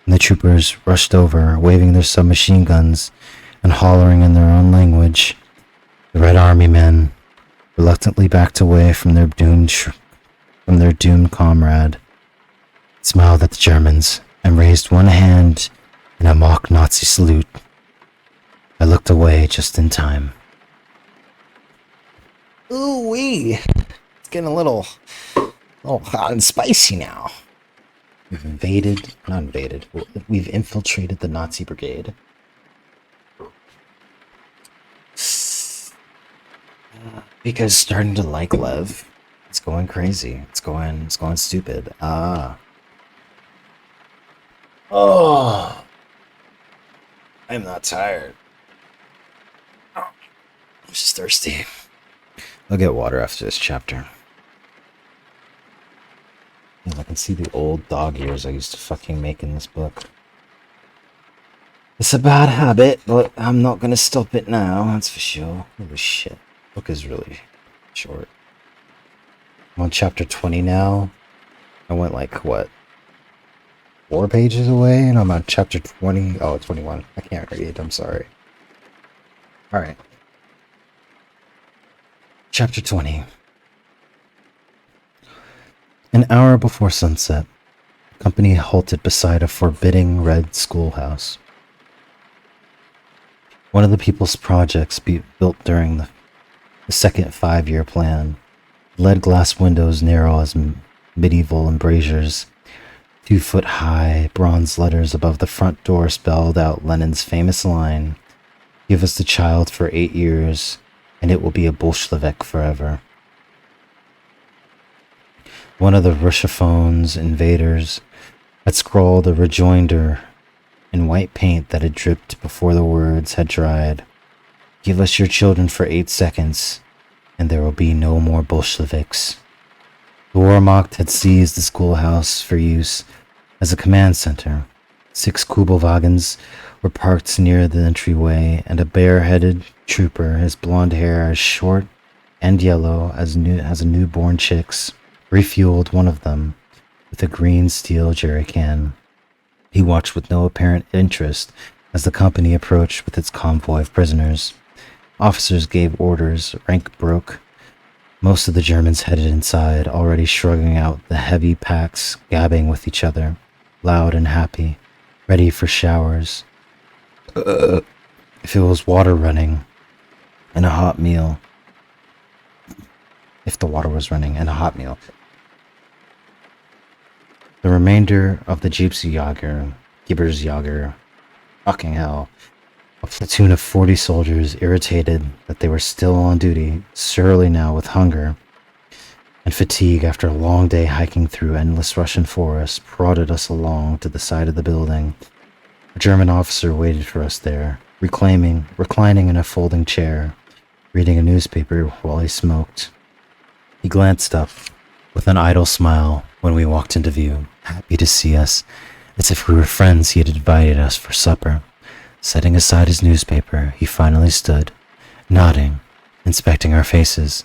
Speaker 1: and the troopers rushed over, waving their submachine guns and hollering in their own language. The Red Army men reluctantly backed away from their doomed comrade, smiled at the Germans, and raised one hand in a mock Nazi salute. I looked away just in time.
Speaker 2: Ooh-wee. It's getting a little hot and spicy now.
Speaker 1: We've infiltrated the Nazi brigade. Because starting to like Lev. It's going crazy. It's going stupid. Oh, I'm not tired. Oh, I'm just thirsty. I'll get water after this chapter. I can see the old dog ears I used to fucking make in this book. It's a bad habit, but I'm not gonna stop it now, that's for sure. Holy shit. Book is really short. I'm on chapter 20 now. I went like, what? 4 pages away, and I'm on chapter 20. Oh, 21. I can't read, I'm sorry. Alright. Chapter 20. An hour before sunset, the company halted beside a forbidding red schoolhouse. One of the people's projects built during the second 5-year plan. Lead glass windows narrow as medieval embrasures. 2-foot-high bronze letters above the front door spelled out Lenin's famous line, "Give us the child for 8 years, and it will be a Bolshevik forever." One of the Russophones invaders had scrawled a rejoinder in white paint that had dripped before the words had dried. "Give us your children for 8 seconds, and there will be no more Bolsheviks." The Wehrmacht had seized the schoolhouse for use as a command center. 6 Kubelwagens were parked near the entryway, and a bare-headed trooper, his blonde hair as short and yellow as a newborn chick's, refueled one of them with a green steel jerry can. He watched with no apparent interest as the company approached with its convoy of prisoners. Officers gave orders, rank broke. Most of the Germans headed inside, already shrugging out the heavy packs, gabbing with each other, loud and happy, ready for showers. If it was water running, and a hot meal. If the water was running, and a hot meal. The remainder of the Gibbersjäger, fucking hell, a platoon of 40 soldiers, irritated that they were still on duty, surly now with hunger and fatigue after a long day hiking through endless Russian forests, prodded us along to the side of the building. A German officer waited for us there, reclining in a folding chair, reading a newspaper while he smoked. He glanced up with an idle smile when we walked into view, happy to see us, as if we were friends he had invited us for supper. Setting aside his newspaper, he finally stood, nodding, inspecting our faces,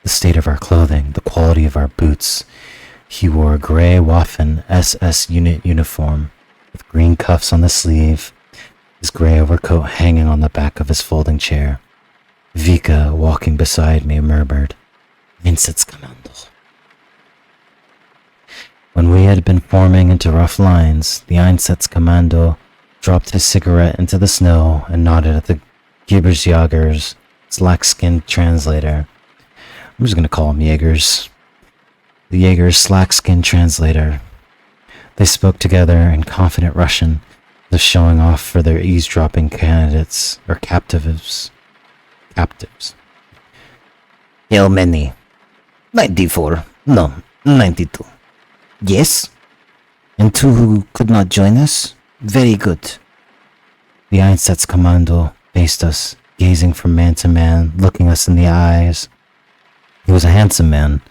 Speaker 1: the state of our clothing, the quality of our boots. He wore a gray Waffen SS unit uniform, with green cuffs on the sleeve, his gray overcoat hanging on the back of his folding chair. Vika, walking beside me, murmured, "Einsatzkommando." When we had been forming into rough lines, the Einsatzkommando dropped his cigarette into the snow and nodded at the Gibbersjäger's slack-skinned translator. I'm just going to call him Jaegers. The Jaeger's slack-skinned translator. They spoke together in confident Russian, as if showing off for their eavesdropping candidates, or captives.
Speaker 2: How many? 94. No, 92. Yes? And 2 who could not join us? Very good.
Speaker 1: The Einsatzkommando faced us, gazing from man to man, looking us in the eyes. He was a handsome man,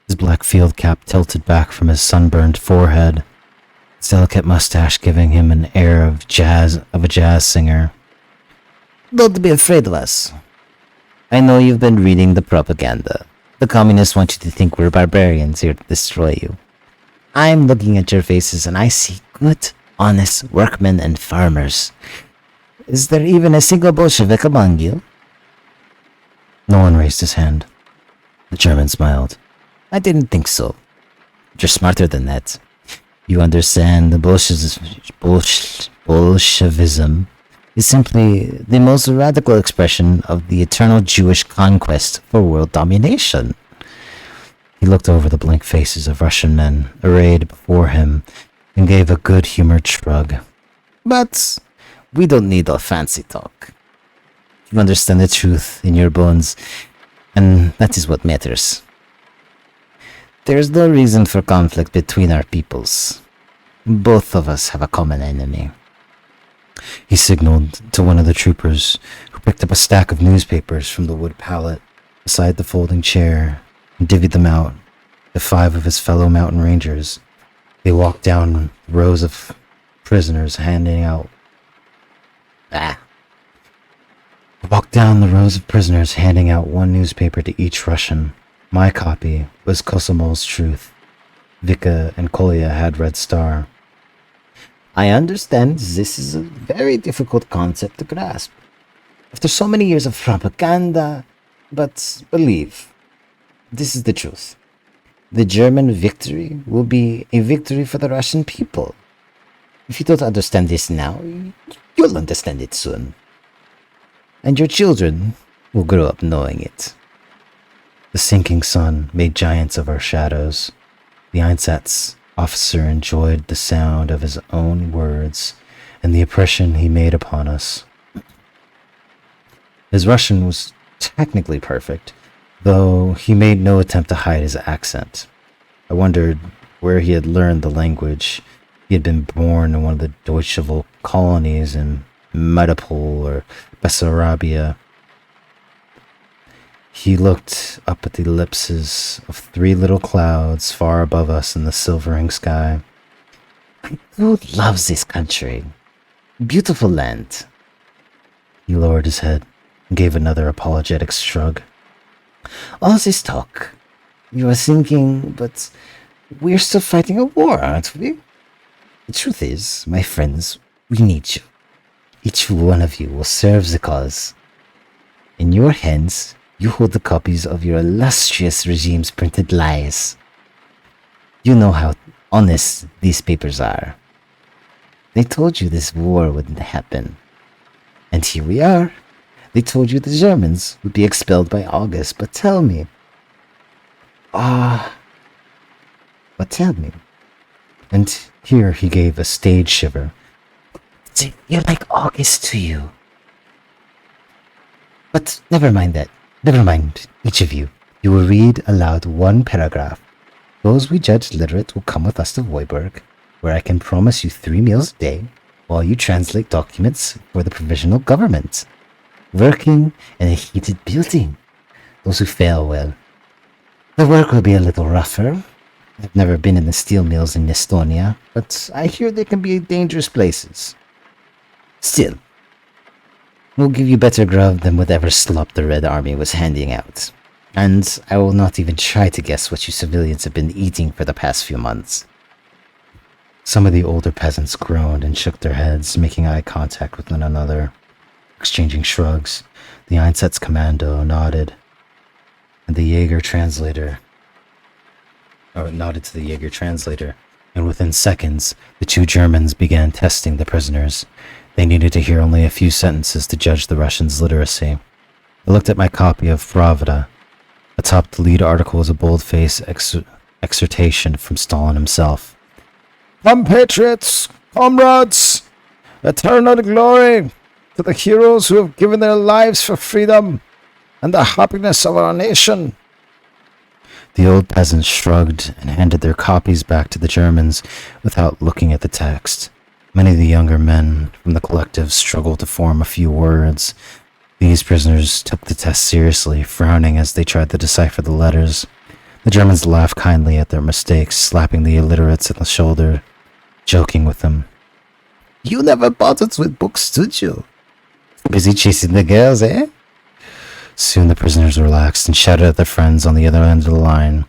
Speaker 1: his black field cap tilted back from his sunburned forehead, his delicate mustache giving him an air of a jazz singer.
Speaker 2: Don't be afraid of us. I know you've been reading the propaganda. The communists want you to think we're barbarians here to destroy you. I'm looking at your faces and I see good, honest workmen and farmers. Is there even a single Bolshevik among you?
Speaker 1: No one raised his hand. The German smiled.
Speaker 2: I didn't think so. You're smarter than that. You understand the Bolshevism is simply the most radical expression of the eternal Jewish conquest for world domination. He looked over the blank faces of Russian men arrayed before him and gave a good-humored shrug. But we don't need all fancy talk. You understand the truth in your bones, and that is what matters. There is no reason for conflict between our peoples. Both of us have a common enemy.
Speaker 1: He signaled to one of the troopers, who picked up a stack of newspapers from the wood pallet beside the folding chair and divvied them out to 5 of his fellow mountain rangers. They walked down rows of prisoners handing out one newspaper to each Russian. My copy was Kosomo's Truth. Vika and Kolya had Red Star.
Speaker 2: I understand this is a very difficult concept to grasp. After so many years of propaganda, but believe, this is the truth. The German victory will be a victory for the Russian people. If you don't understand this now, you'll understand it soon. And your children will grow up knowing it.
Speaker 1: The sinking sun made giants of our shadows. The Einsatz's officer enjoyed the sound of his own words and the impression he made upon us. His Russian was technically perfect, though he made no attempt to hide his accent. I wondered where he had learned the language. He had been born in one of the Deutsche Volk colonies in Medipol or Bessarabia. He looked up at the ellipses of 3 little clouds far above us in the silvering sky.
Speaker 2: Who loves this country? Beautiful land.
Speaker 1: He lowered his head and gave another apologetic shrug.
Speaker 2: All this talk. You are thinking, but we're still fighting a war, aren't we? The truth is, my friends, we need you. Each one of you will serve the cause. In your hands, you hold the copies of your illustrious regime's printed lies. You know how honest these papers are. They told you this war wouldn't happen. And here we are. They told you the Germans would be expelled by August, but tell me. But tell me.
Speaker 1: And here he gave a stage shiver.
Speaker 2: You're like August to you. But never mind that. Never mind, each of you. You will read aloud 1 paragraph. Those we judge literate will come with us to Voiburg, where I can promise you 3 meals a day, while you translate documents for the provisional government. Working in a heated building. Those who fail, well, the work will be a little rougher. I've never been in the steel mills in Estonia, but I hear they can be dangerous places. Still, we'll give you better grub than whatever slop the Red Army was handing out. And I will not even try to guess what you civilians have been eating for the past few months.
Speaker 1: Some of the older peasants groaned and shook their heads, making eye contact with one another, exchanging shrugs. The Einsatz's commando nodded, and the Jaeger translator nodded to the Jaeger translator, and within seconds, the 2 Germans began testing the prisoners. They needed to hear only a few sentences to judge the Russians' literacy. I looked at my copy of Pravda. Atop the lead article was a bold-faced exhortation from Stalin himself. Compatriots, comrades, eternal glory to the heroes who have given their lives for freedom and the happiness of our nation. The old peasants shrugged and handed their copies back to the Germans without looking at the text. Many of the younger men from the collective struggled to form a few words. These prisoners took the test seriously, frowning as they tried to decipher the letters. The Germans laughed kindly at their mistakes, slapping the illiterates on the shoulder, joking with them.
Speaker 2: You never bothered with books, did you? Busy chasing the girls, eh?
Speaker 1: Soon the prisoners relaxed and shouted at their friends on the other end of the line.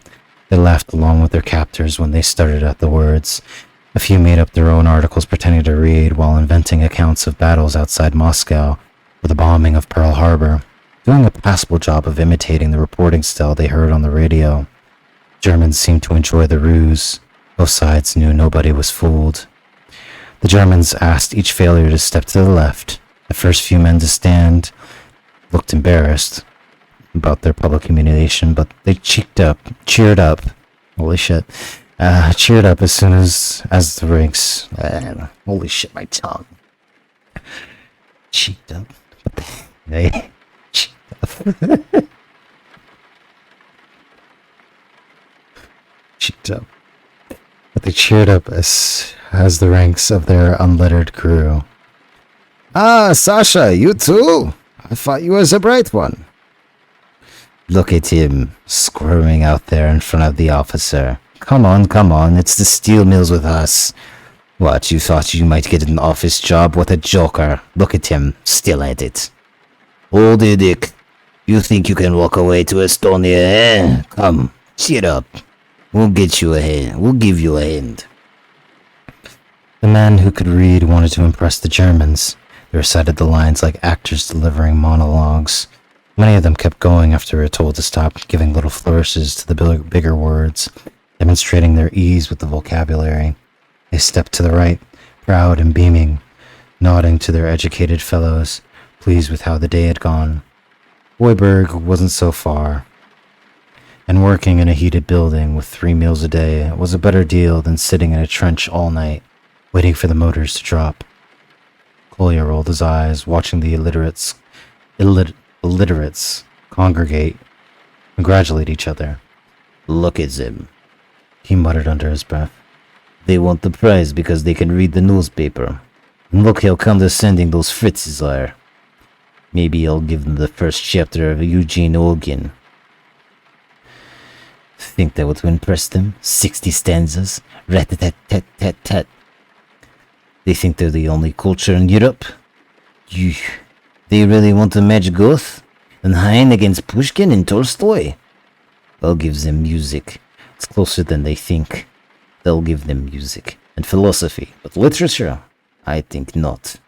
Speaker 1: They laughed along with their captors when they started at the words. A few made up their own articles pretending to read while inventing accounts of battles outside Moscow or the bombing of Pearl Harbor, doing a passable job of imitating the reporting style they heard on the radio. Germans seemed to enjoy the ruse. Both sides knew nobody was fooled. The Germans asked each failure to step to the left, The first few men to stand looked embarrassed about their public humiliation, but they cheered up. Holy shit. Cheered up as soon as the ranks. Holy shit, my tongue. Cheeked up. They cheeked up. Cheeked up. But they cheered up as the ranks of their unlettered grew. Ah, Sasha, you too? I thought you was a bright one. Look at him, squirming out there in front of the officer. Come on, it's the steel mills with us. What, you thought you might get an office job? What a joker. Look at him, still at it. Hold it, Dick. You think you can walk away to Estonia, eh? Come, cheer up. We'll get you a hand. We'll give you a hand. The man who could read wanted to impress the Germans. They recited the lines like actors delivering monologues. Many of them kept going after they were told to stop, giving little flourishes to the bigger words, demonstrating their ease with the vocabulary. They stepped to the right, proud and beaming, nodding to their educated fellows, pleased with how the day had gone. Hoiberg wasn't so far, and working in a heated building with 3 meals a day was a better deal than sitting in a trench all night, waiting for the motors to drop. Collier rolled his eyes, watching the illiterates congregate, congratulate each other. Look at them, he muttered under his breath. They want the prize because they can read the newspaper. And look how condescending those Fritzes are. Maybe I'll give them the first chapter of Eugene Onegin. Think that would impress them? 60 stanzas? Rat-tat-tat-tat-tat. They think they're the only culture in Europe? They really want to match Goethe and Heine against Pushkin and Tolstoy? I'll give them music. It's closer than they think. They'll give them music and philosophy, but literature? I think not.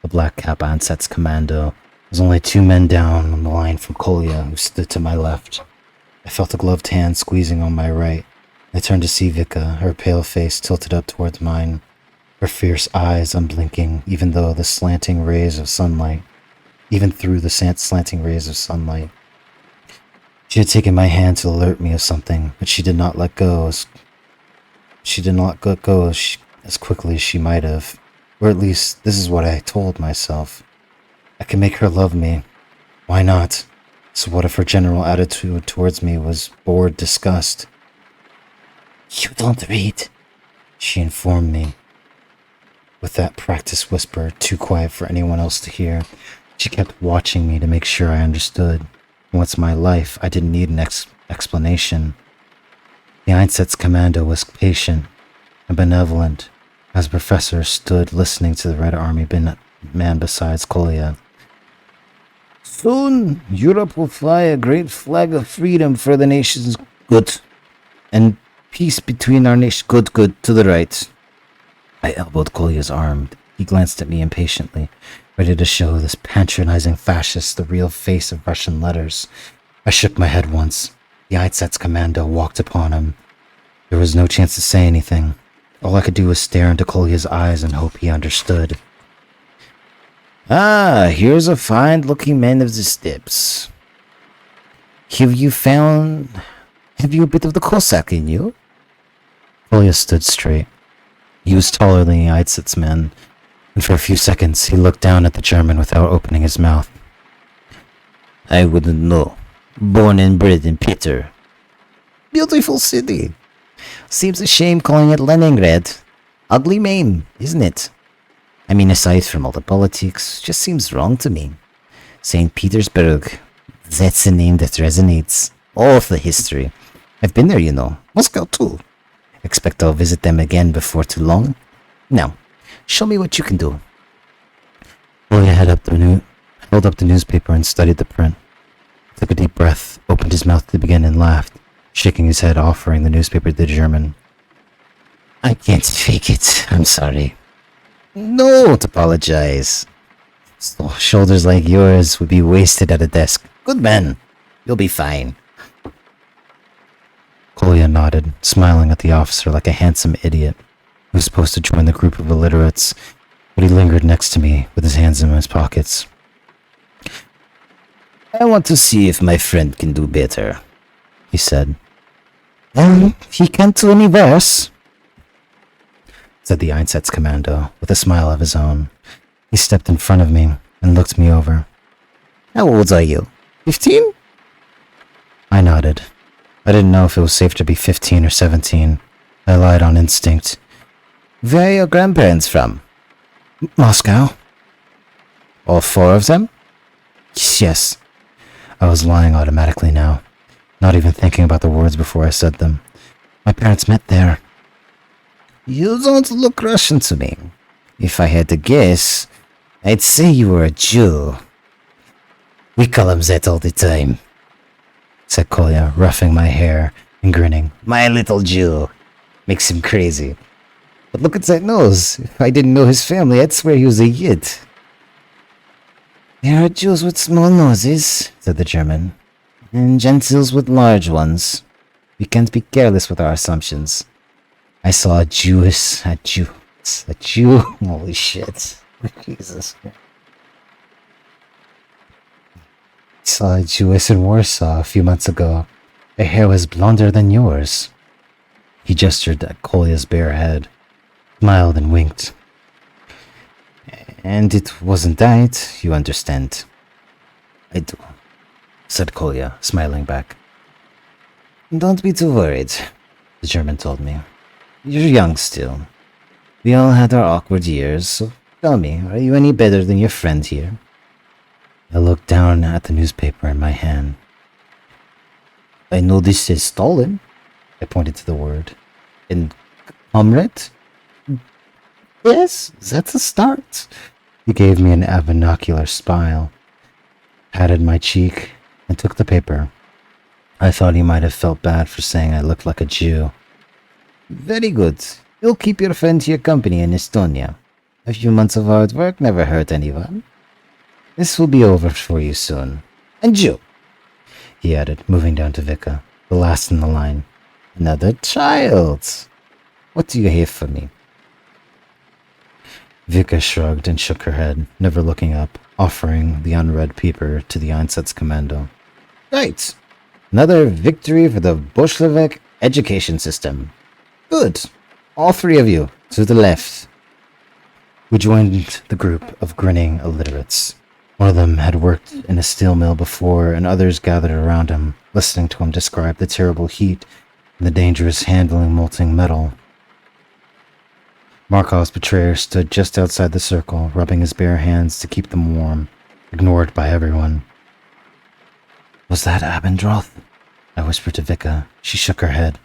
Speaker 1: The black cap Ansatz commando was only 2 men down on the line from Kolya, who stood to my left. I felt a gloved hand squeezing on my right. I turned to see Vika, her pale face tilted up towards mine, her fierce eyes unblinking, even through the slanting rays of sunlight. She had taken my hand to alert me of something, but she did not let go as quickly as she might have. Or at least, this is what I told myself. I can make her love me. Why not? So what if her general attitude towards me was bored disgust? You don't read, she informed me. With that practiced whisper, too quiet for anyone else to hear, she kept watching me to make sure I understood. Once my life, I didn't need an explanation. The Einsatzkommando was patient and benevolent, as the professor stood listening to the Red Army man beside Kolya. Soon, Europe will fly a great flag of freedom for the nation's good, and peace between our nations. Good, to the right. I elbowed Kolya's arm. He glanced at me impatiently, ready to show this patronizing fascist the real face of Russian letters. I shook my head once. The Einsatzkommando walked upon him. There was no chance to say anything. All I could do was stare into Kolya's eyes and hope he understood. Ah, here's a fine-looking man of the steppes. Have you a bit of the Cossack in you? Kolya stood straight. He was taller than the Einsatzman, and for a few seconds he looked down at the German without opening his mouth. I wouldn't know. Born and bred in Peter. Beautiful city. Seems a shame calling it Leningrad. Ugly name, isn't it? I mean, aside from all the politics, just seems wrong to me. St. Petersburg, that's a name that resonates. All of the history. I've been there, you know. Moscow too. Expect I'll visit them again before too long. Now, show me what you can do. Kolya held up the newspaper and studied the print. Took a deep breath, opened his mouth to begin, and laughed, shaking his head, offering the newspaper to the German. I can't fake it. I'm sorry. No, don't apologize. Shoulders like yours would be wasted at a desk. Good man. You'll be fine. Kolya nodded, smiling at the officer like a handsome idiot who was supposed to join the group of illiterates but he lingered next to me with his hands in his pockets.
Speaker 2: I want to see if my friend can do better, he said.
Speaker 1: He can't do any worse, said the Einsatzkommando with a smile of his own. He stepped in front of me and looked me over.
Speaker 2: How old are you? 15?
Speaker 1: I nodded. I didn't know if it was safe to be 15 or 17. I lied on instinct.
Speaker 2: Where are your grandparents from?
Speaker 1: Moscow.
Speaker 2: All 4 of them?
Speaker 1: Yes. I was lying automatically now, not even thinking about the words before I said them. My parents met there.
Speaker 2: You don't look Russian to me. If I had to guess, I'd say you were a Jew. We call him that all the time,
Speaker 1: said Kolya, roughing my hair and grinning.
Speaker 2: My little Jew. Makes him crazy. But look at that nose. If I didn't know his family, I'd swear he was a Yid. There are Jews with small noses, said the German, and Gentiles with large ones. We can't be careless with our assumptions. I saw a Jew. Holy shit. Jesus.
Speaker 1: I saw a Jewess in Warsaw a few months ago. Her hair was blonder than yours. He gestured at Kolya's bare head, smiled and winked.
Speaker 2: And it wasn't that, you understand.
Speaker 1: I do, said Kolya, smiling back.
Speaker 2: Don't be too worried, the German told me. You're young still. We all had our awkward years, so tell me, are you any better than your friend here?
Speaker 1: I looked down at the newspaper in my hand.
Speaker 2: I know this says stolen.
Speaker 1: I pointed to the word.
Speaker 2: And comrade?
Speaker 1: Yes, that's a start. He gave me an avinocular smile, patted my cheek, and took the paper. I thought he might have felt bad for saying I looked like a Jew.
Speaker 2: Very good. You'll keep your friend to your company in Estonia. A few months of hard work never hurt anyone. This will be over for you soon. And you,
Speaker 1: he added, moving down to Vika, the last in the line.
Speaker 2: Another child. What do you have for me?
Speaker 1: Vika shrugged and shook her head, never looking up, offering the unread paper to the Einsatzkommando.
Speaker 2: Right. Another victory for the Bolshevik education system. Good. All 3 of you, to the left.
Speaker 1: We joined the group of grinning illiterates. One of them had worked in a steel mill before, and others gathered around him, listening to him describe the terrible heat and the dangerous handling molten metal. Markov's betrayer stood just outside the circle, rubbing his bare hands to keep them warm, ignored by everyone. Was that Abendroth? I whispered to Vika. She shook her head.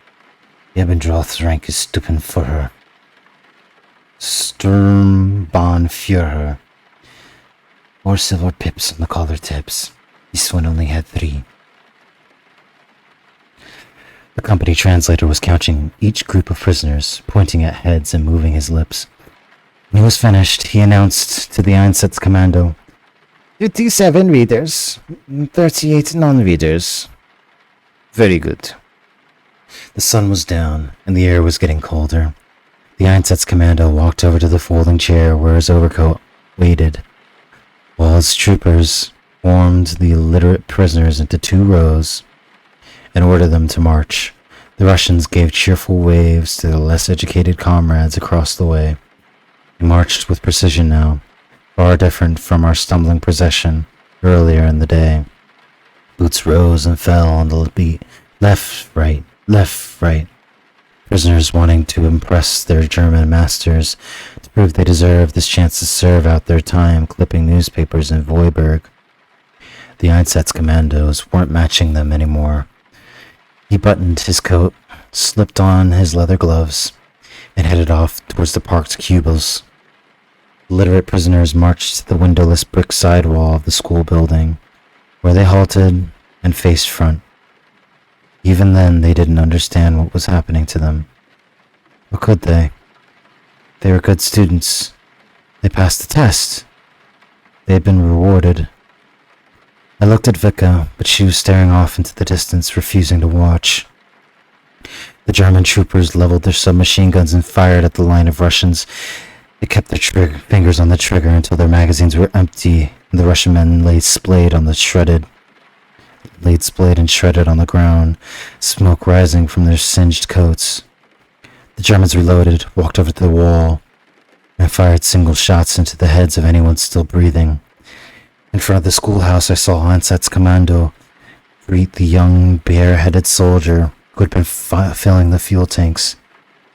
Speaker 1: Abendroth's rank is Stuppenführer. Sturmbannführer. 4 silver pips on the collar tips. This one only had 3. The company translator was counting each group of prisoners, pointing at heads and moving his lips. When he was finished, he announced to the Einsatzkommando,
Speaker 2: 57 readers, 38 non-readers. Very good.
Speaker 1: The sun was down, and the air was getting colder. The Einsatzkommando walked over to the folding chair where his overcoat waited, while his troopers formed the illiterate prisoners into 2 rows and ordered them to march. The Russians gave cheerful waves to their less educated comrades across the way. We marched with precision now, far different from our stumbling procession earlier in the day. Boots rose and fell on the beat, left, right, left, right. Prisoners wanting to impress their German masters, to prove they deserved this chance to serve out their time clipping newspapers in Voiburg. The Einsatzkommandos weren't matching them anymore. He buttoned his coat, slipped on his leather gloves, and headed off towards the parked cubiles. Literate prisoners marched to the windowless brick side wall of the school building, where they halted and faced front. Even then, they didn't understand what was happening to them. Or could they? They were good students. They passed the test. They had been rewarded. I looked at Vika, but she was staring off into the distance, refusing to watch. The German troopers leveled their submachine guns and fired at the line of Russians. They kept their fingers on the trigger until their magazines were empty, and the Russian men lay splayed and shredded on the ground, smoke rising from their singed coats. The Germans reloaded, walked over to the wall, and fired single shots into the heads of anyone still breathing. In front of the schoolhouse, I saw Hanset's commando greet the young, bare-headed soldier who had been filling the fuel tanks.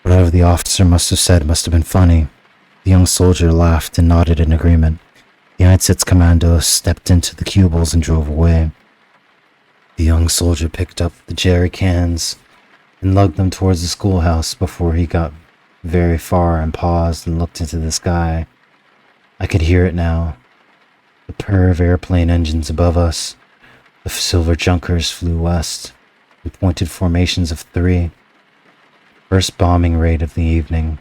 Speaker 1: Whatever the officer must have said must have been funny. The young soldier laughed and nodded in agreement. The Einsatz's commando stepped into the cubibles and drove away. The young soldier picked up the jerry cans and lugged them towards the schoolhouse before he got very far and paused and looked into the sky. I could hear it now. The purr of airplane engines above us. The silver junkers flew west in pointed formations of 3. First bombing raid of the evening.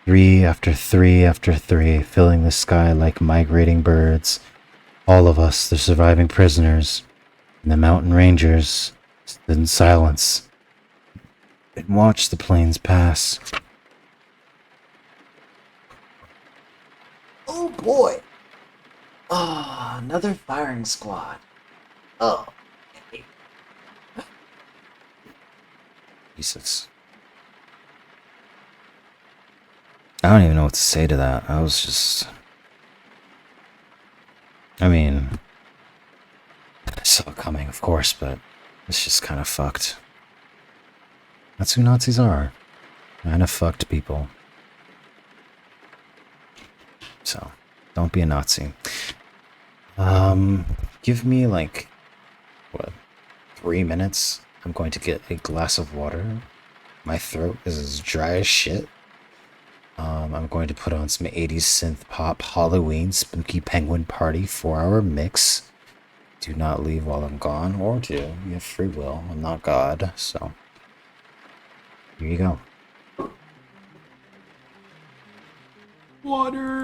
Speaker 1: 3 after 3 after 3, filling the sky like migrating birds. All of us, the surviving prisoners, and the mountain rangers, stood in silence and watched the planes pass.
Speaker 2: Oh boy! Oh, another firing squad. Oh.
Speaker 1: Jesus. I don't even know what to say to that. I mean, I saw it coming, of course, but it's just kind of fucked. That's who Nazis are. Kind of fucked people. So, don't be a Nazi. Give me 3 minutes? I'm going to get a glass of water. My throat is as dry as shit. I'm going to put on some 80s synth pop Halloween Spooky Penguin Party 4-hour mix. Do not leave while I'm gone, or do. You have free will. I'm not God, so here you go.
Speaker 3: Water.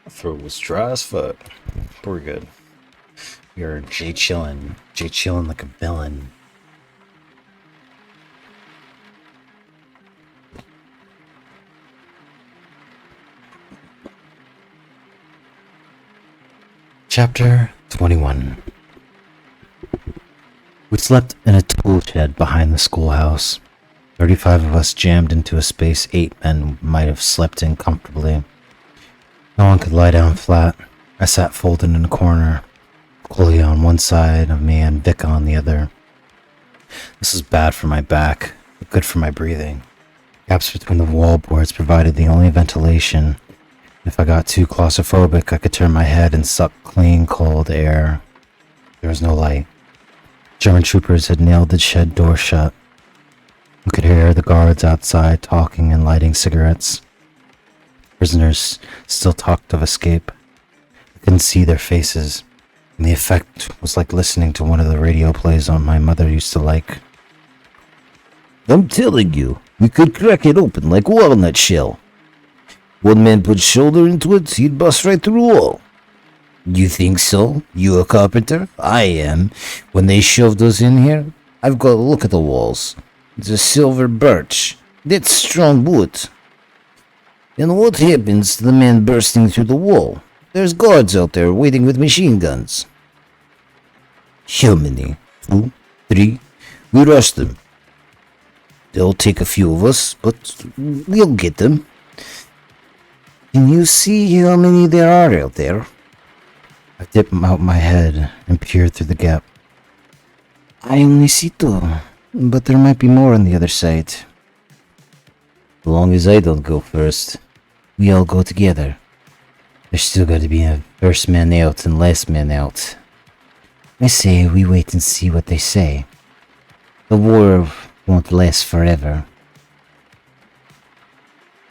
Speaker 1: My throat was dry as fuck. But we're good. You're Jay chillin'. Jay chillin' like a villain. Chapter 21. We slept in a tool shed behind the schoolhouse. 35 of us jammed into a space 8 men might have slept in comfortably. No one could lie down flat. I sat folded in a corner, Chloe on one side of me and Vic on the other. This is bad for my back, but good for my breathing. Gaps between the wall boards provided the only ventilation, If I got too claustrophobic, I could turn my head and suck clean, cold air. There was no light. German troopers had nailed the shed door shut. We could hear the guards outside talking and lighting cigarettes. Prisoners still talked of escape. I couldn't see their faces, and the effect was like listening to one of the radio plays on my mother used to like.
Speaker 2: I'm telling you, we could crack it open like a walnut shell. One man put shoulder into it, he'd bust right through the wall. You think so? You a carpenter? I am. When they shoved us in here, I've got a look at the walls. It's a silver birch. That's strong wood. And what happens to the man bursting through the wall? There's guards out there waiting with machine guns. How many? 2, 3? We rush them. They'll take a few of us, but we'll get them. Can you see how many there are out there?
Speaker 1: I dipped out my head and peered through the gap.
Speaker 2: I only see 2,
Speaker 1: But there might be more on the other side.
Speaker 2: as long as I don't go first. We all go together. There's still got to be a first man out and last man out. I say we wait and see what they say. The war won't last forever.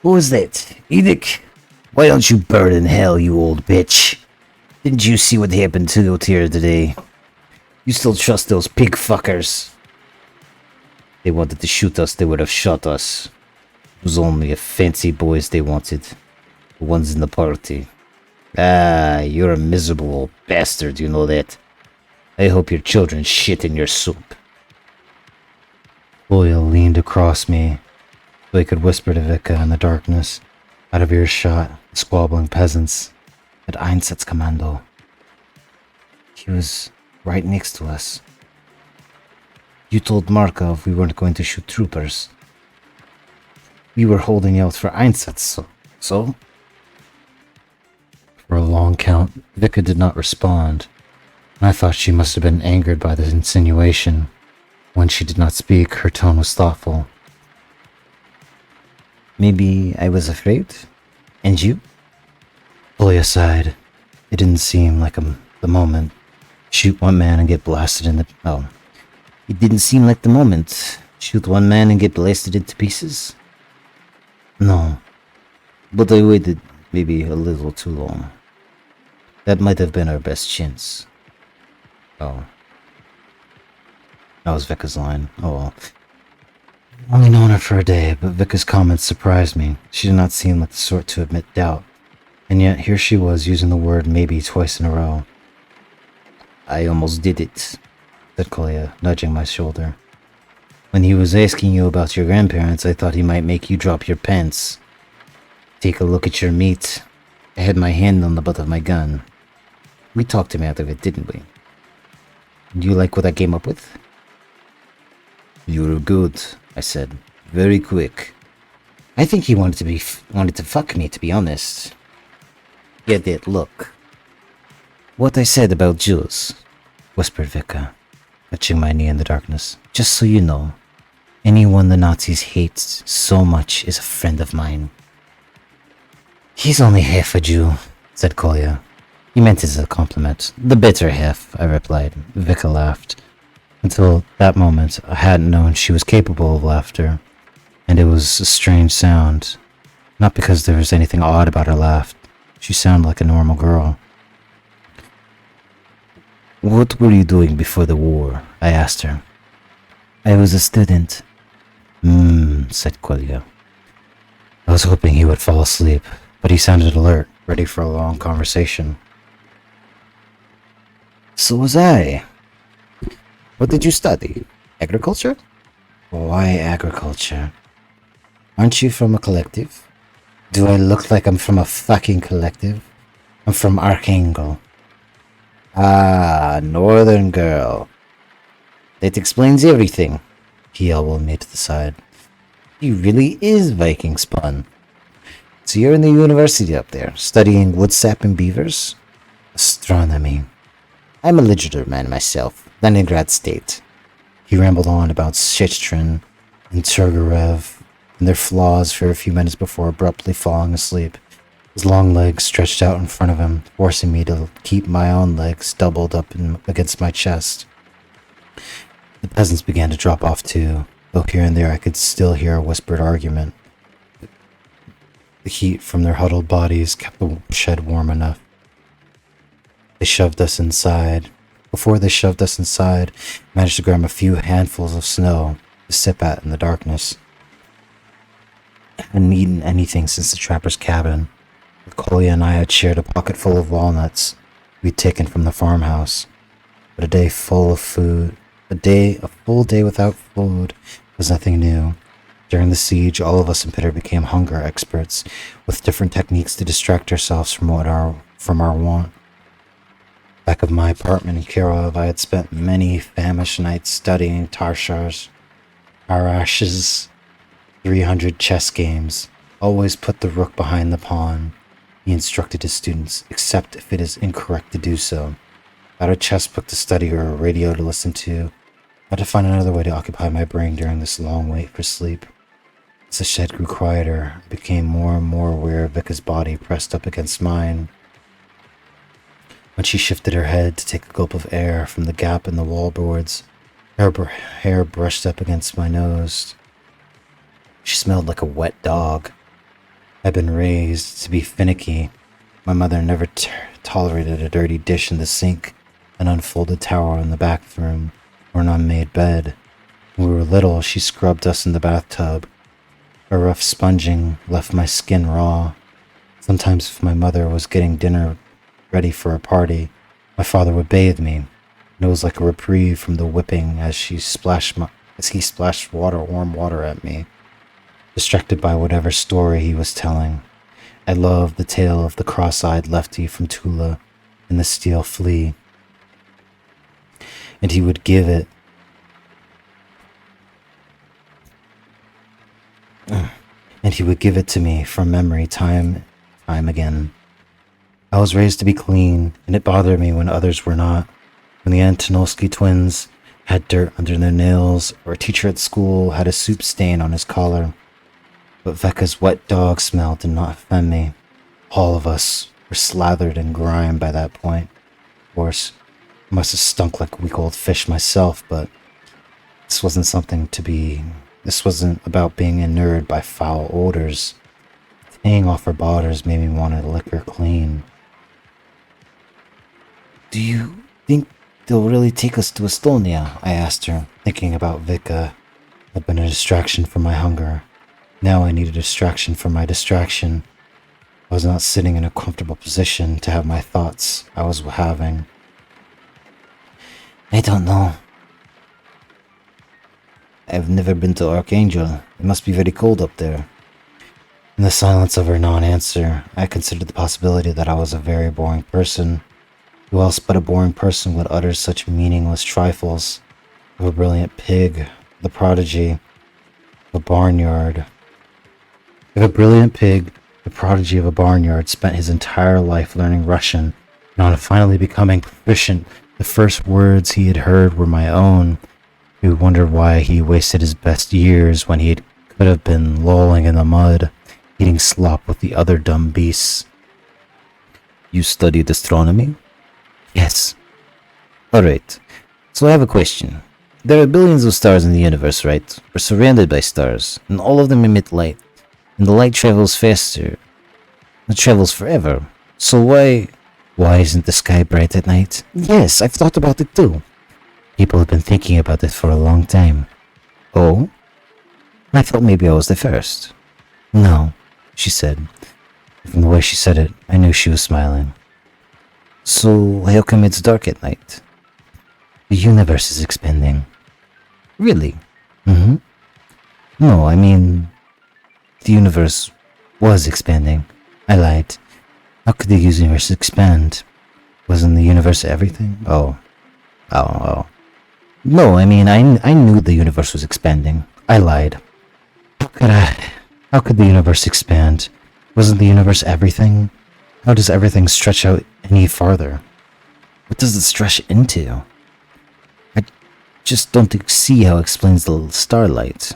Speaker 2: Who was that? Edic? Why don't you burn in hell, you old bitch? Didn't you see what happened to Otir today? You still trust those pig fuckers? They wanted to shoot us, they would have shot us. It was only a fancy boys they wanted. The ones in the party. Ah, you're a miserable old bastard, you know that. I hope your children shit in your soup.
Speaker 1: William leaned across me so he could whisper to Vika in the darkness, out of earshot, the squabbling peasants at Einsatzkommando.
Speaker 2: He was right next to us. You told Markov we weren't going to shoot troopers. We were holding out for Einsatz, so?
Speaker 1: For a long count, Vika did not respond, and I thought she must have been angered by the insinuation. When she did not speak, her tone was thoughtful.
Speaker 2: Maybe I was afraid? And you?
Speaker 1: Fully aside, it didn't seem like the moment. Shoot one man and get blasted in the... Oh.
Speaker 2: It didn't seem like the moment. Shoot one man and get blasted into pieces? No. But I waited maybe a little too long. That might have been our best chance.
Speaker 1: Oh. That was Vika's line. Oh well. I've only known her for a day, but Vika's comments surprised me. She did not seem like the sort to admit doubt. And yet, here she was using the word maybe twice in a row.
Speaker 2: I almost did it,
Speaker 1: said Kolya, nudging my shoulder.
Speaker 2: When he was asking you about your grandparents, I thought he might make you drop your pants. Take a look at your meat. I had my hand on the butt of my gun. We talked him out of it, didn't we? Do you like what I came up with? You were good, I said. Very quick. I think he wanted to fuck me, to be honest. Get that look. What I said about Jews,
Speaker 1: whispered Vika, touching my knee in the darkness.
Speaker 2: Just so you know, anyone the Nazis hate so much is a friend of mine.
Speaker 1: He's only half a Jew, said Kolya. He meant it as a compliment. The better half, I replied. Vika laughed. Until that moment, I hadn't known she was capable of laughter, and it was a strange sound. Not because there was anything odd about her laugh. She sounded like a normal girl.
Speaker 2: What were you doing before the war? I asked her.
Speaker 1: I was a student.
Speaker 2: Said Kolya.
Speaker 1: I was hoping he would fall asleep, but he sounded alert, ready for a long conversation.
Speaker 2: So was I. What did you study? Agriculture?
Speaker 1: Why agriculture? Aren't you from a collective? Do I look like I'm from a fucking collective? I'm from Archangel.
Speaker 2: Ah, northern girl. That explains everything.
Speaker 1: He elbowed me to the side.
Speaker 2: He really is Viking spun. So you're in the university up there, studying wood-sap and beavers?
Speaker 1: Astronomy.
Speaker 2: I'm a literature man myself, Leningrad State.
Speaker 1: He rambled on about Shchtrin and Turgerev and their flaws for a few minutes before abruptly falling asleep. His long legs stretched out in front of him, forcing me to keep my own legs doubled up against my chest. The peasants began to drop off too, though here and there I could still hear a whispered argument. The heat from their huddled bodies kept the shed warm enough. They shoved us inside. Before they shoved us inside, I managed to grab a few handfuls of snow to sip at in the darkness. I hadn't eaten anything since the trapper's cabin. Kolya and I had shared a pocket full of walnuts we'd taken from the farmhouse. But a full day without food was nothing new. During the siege, all of us in Pitter became hunger experts, with different techniques to distract ourselves from our want. Back of my apartment in Kirov, I had spent many famished nights studying Tarash's 300 chess games. Always put the rook behind the pawn, he instructed his students, except if it is incorrect to do so. Without a chess book to study or a radio to listen to, I had to find another way to occupy my brain during this long wait for sleep. As the shed grew quieter, I became more and more aware of Vika's body pressed up against mine. When she shifted her head to take a gulp of air from the gap in the wallboards, her hair brushed up against my nose. She smelled like a wet dog. I'd been raised to be finicky. My mother never tolerated a dirty dish in the sink, an unfolded towel in the bathroom, or an unmade bed. When we were little, she scrubbed us in the bathtub. Her rough sponging left my skin raw. Sometimes if my mother was getting dinner ready for a party, my father would bathe me, and it was like a reprieve from the whipping as he splashed warm water at me, distracted by whatever story he was telling. I loved the tale of the cross-eyed lefty from Tula and the steel flea. And he would give it to me from memory time again. I was raised to be clean, and it bothered me when others were not. When the Antonovsky twins had dirt under their nails, or a teacher at school had a soup stain on his collar. But Veka's wet dog smell did not offend me. All of us were slathered in grime by that point. Of course, I must have stunk like weak old fish myself, but this wasn't about being inured by foul odors. Paying off her borders made me want to lick her clean. "Do you think they'll really take us to Estonia?" I asked her, thinking about Vika had been a distraction from my hunger. Now I need a distraction from my distraction. I was not sitting in a comfortable position to have my thoughts I was having. "I don't know. I've never been to Archangel. It must be very cold up there." In the silence of her non-answer, I considered the possibility that I was a very boring person. Who else but a boring person would utter such meaningless trifles? Of a brilliant pig, the prodigy of a barnyard. If a brilliant pig, the prodigy of a barnyard, spent his entire life learning Russian, and on finally becoming proficient, the first words he had heard were my own, he would wonder why he wasted his best years when he could have been lolling in the mud, eating slop with the other dumb beasts. "You studied astronomy?" "Yes." "Alright, so I have a question. There are billions of stars in the universe, right? We're surrounded by stars, and all of them emit light. And the light travels faster. It travels forever. So why isn't the sky bright at night?" "Yes, I've thought about it too." "People have been thinking about it for a long time." "Oh? I thought maybe I was the first." "No," she said. From the way she said it, I knew she was smiling. "So how come it's dark at night?" "The universe is expanding." "Really?" "Mm-hmm. No, I mean, the universe was expanding." I lied. How could the universe expand? Wasn't the universe everything? Oh. No, I mean, I knew the universe was expanding. I lied. How could the universe expand? Wasn't the universe everything? How does everything stretch out any farther? What does it stretch into? I just don't see how it explains the starlight.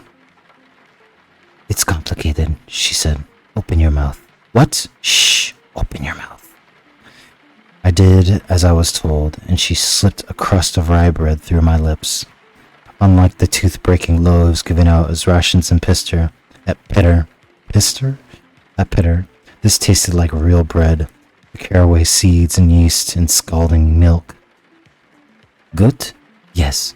Speaker 1: "It's complicated," she said. "Open your mouth." "What?" "Shh.
Speaker 2: Open your mouth.
Speaker 1: I did as I was told, and she slipped a crust of rye bread through my lips. Unlike the tooth-breaking loaves given out as rations in Pister, At Pitter, this tasted like real bread, the caraway seeds and yeast and scalding milk.
Speaker 2: Good?
Speaker 1: Yes.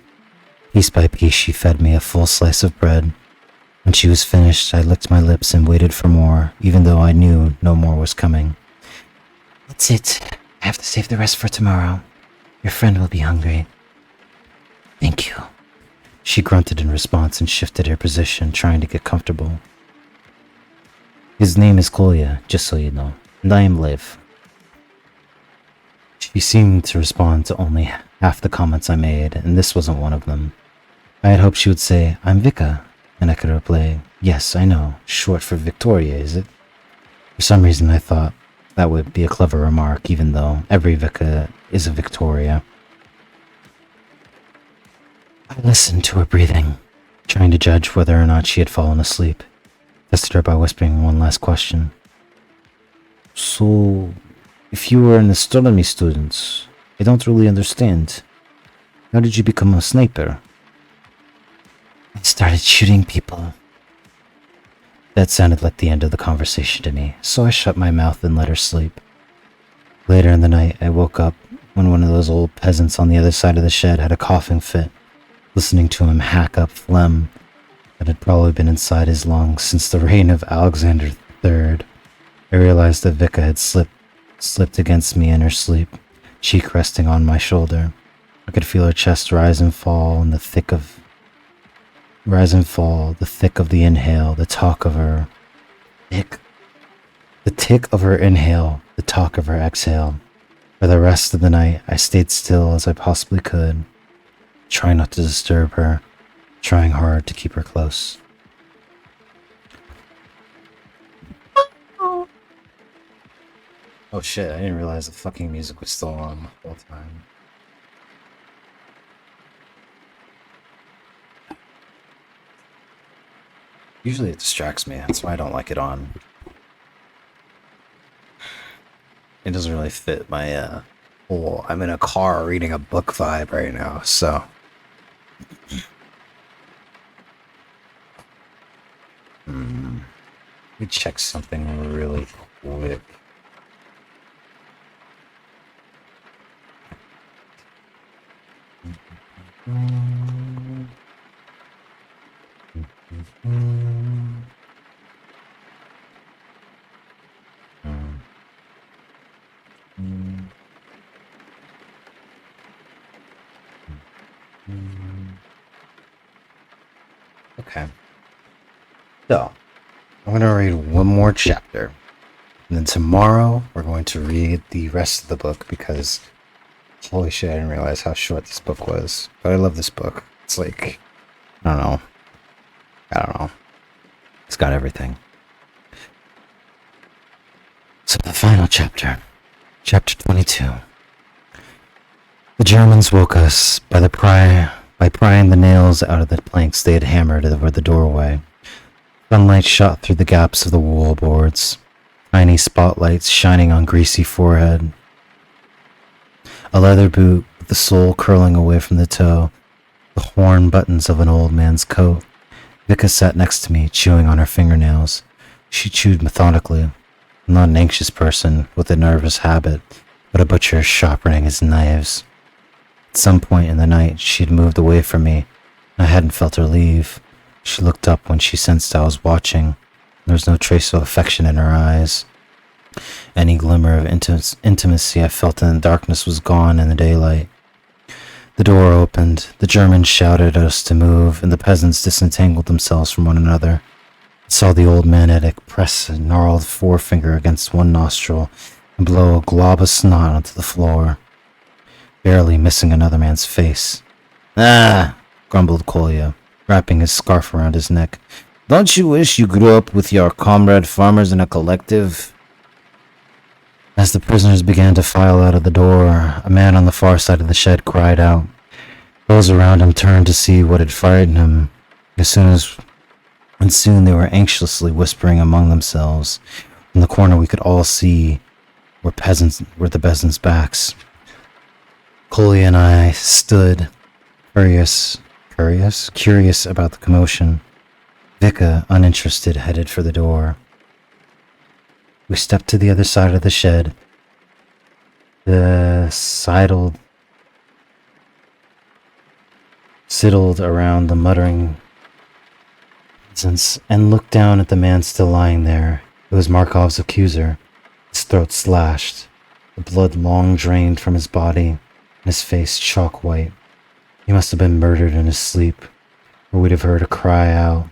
Speaker 1: Piece by piece she fed me a full slice of bread. When she was finished, I licked my lips and waited for more, even though I knew no more was coming.
Speaker 2: That's it. I have to save the rest for tomorrow. Your friend will be hungry. Thank you.
Speaker 1: She grunted in response and shifted her position, trying to get comfortable. His name is Kolya, just so you know, and I am Lev. She seemed to respond to only half the comments I made, and this wasn't one of them. I had hoped she would say, I'm Vika, and I could reply, yes, I know, short for Victoria, is it? For some reason I thought that would be a clever remark, even though every Vika is a Victoria. I listened to her breathing, trying to judge whether or not she had fallen asleep. Tested her by whispering one last question. So, if you were an astronomy student, I don't really understand. How did you become a sniper?
Speaker 2: I started shooting people.
Speaker 1: That sounded like the end of the conversation to me, so I shut my mouth and let her sleep. Later in the night, I woke up when one of those old peasants on the other side of the shed had a coughing fit, listening to him hack up phlegm that had probably been inside his lungs since the reign of Alexander III. I realized that Vika had slipped against me in her sleep, cheek resting on my shoulder. I could feel her chest rise and fall, and the thick of the inhale, the talk of her the tick of her inhale, the talk of her exhale. For the rest of the night, I stayed still as I possibly could, trying not to disturb her, trying hard to keep her close. Oh shit, I didn't realize the fucking music was still on the whole time. Usually it distracts me, that's why I don't like it on. It doesn't really fit my, whole I'm in a car reading a book vibe right now, so. Let me check something really quick. Okay. So, I'm going to read one more chapter. And then tomorrow, we're going to read the rest of the book because, holy shit, I didn't realize how short this book was. But I love this book. It's like, I don't know. It's got everything. So the final chapter. Chapter 22. The Germans woke us by prying the nails out of the planks they had hammered over the doorway. Sunlight shot through the gaps of the wall boards, tiny spotlights shining on greasy forehead. A leather boot with the sole curling away from the toe, the horn buttons of an old man's coat. Vika sat next to me, chewing on her fingernails. She chewed methodically. I'm not an anxious person with a nervous habit, but a butcher sharpening his knives. At some point in the night, she had moved away from me, and I hadn't felt her leave. She looked up when she sensed I was watching. There was no trace of affection in her eyes. Any glimmer of intimacy I felt in the darkness was gone in the daylight. The door opened, the Germans shouted at us to move, and the peasants disentangled themselves from one another. I saw the old man Edic press a gnarled forefinger against one nostril and blow a glob of snot onto the floor, barely missing another man's face. Ah, grumbled Kolya, wrapping his scarf around his neck. Don't you wish you grew up with your comrade farmers in a collective? As the prisoners began to file out of the door, a man on the far side of the shed cried out. Those around him turned to see what had frightened him. And soon they were anxiously whispering among themselves. In the corner we could all see were the peasants' backs. Coley and I stood, curious about the commotion. Vika, uninterested, headed for the door. We stepped to the other side of the shed. The sidled around the muttering peasants and looked down at the man still lying there. It was Markov's accuser, his throat slashed, the blood long drained from his body, and his face chalk white. He must have been murdered in his sleep, or we'd have heard a cry out.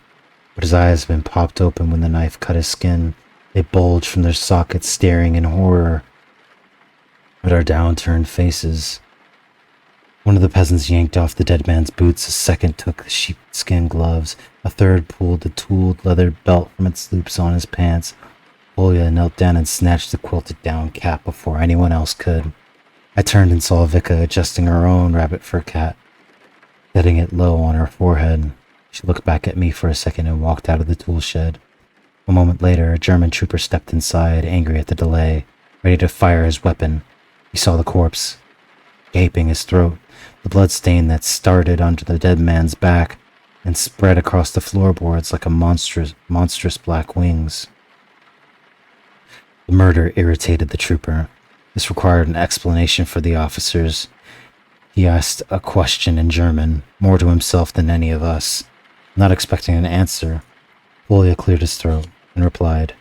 Speaker 1: But his eyes had been popped open when the knife cut his skin. They bulged from their sockets, staring in horror at our downturned faces. One of the peasants yanked off the dead man's boots, a second took the sheepskin gloves, a third pulled the tooled leather belt from its loops on his pants. Polya knelt down and snatched the quilted down cap before anyone else could. I turned and saw Vika adjusting her own rabbit fur cap, setting it low on her forehead. She looked back at me for a second and walked out of the tool shed. A moment later, a German trooper stepped inside, angry at the delay, ready to fire his weapon. He saw the corpse, gaping his throat, the blood stain that started onto the dead man's back and spread across the floorboards like a monstrous black wings. The murder irritated the trooper. This required an explanation for the officers. He asked a question in German, more to himself than any of us. Not expecting an answer, Kolya cleared his throat and replied.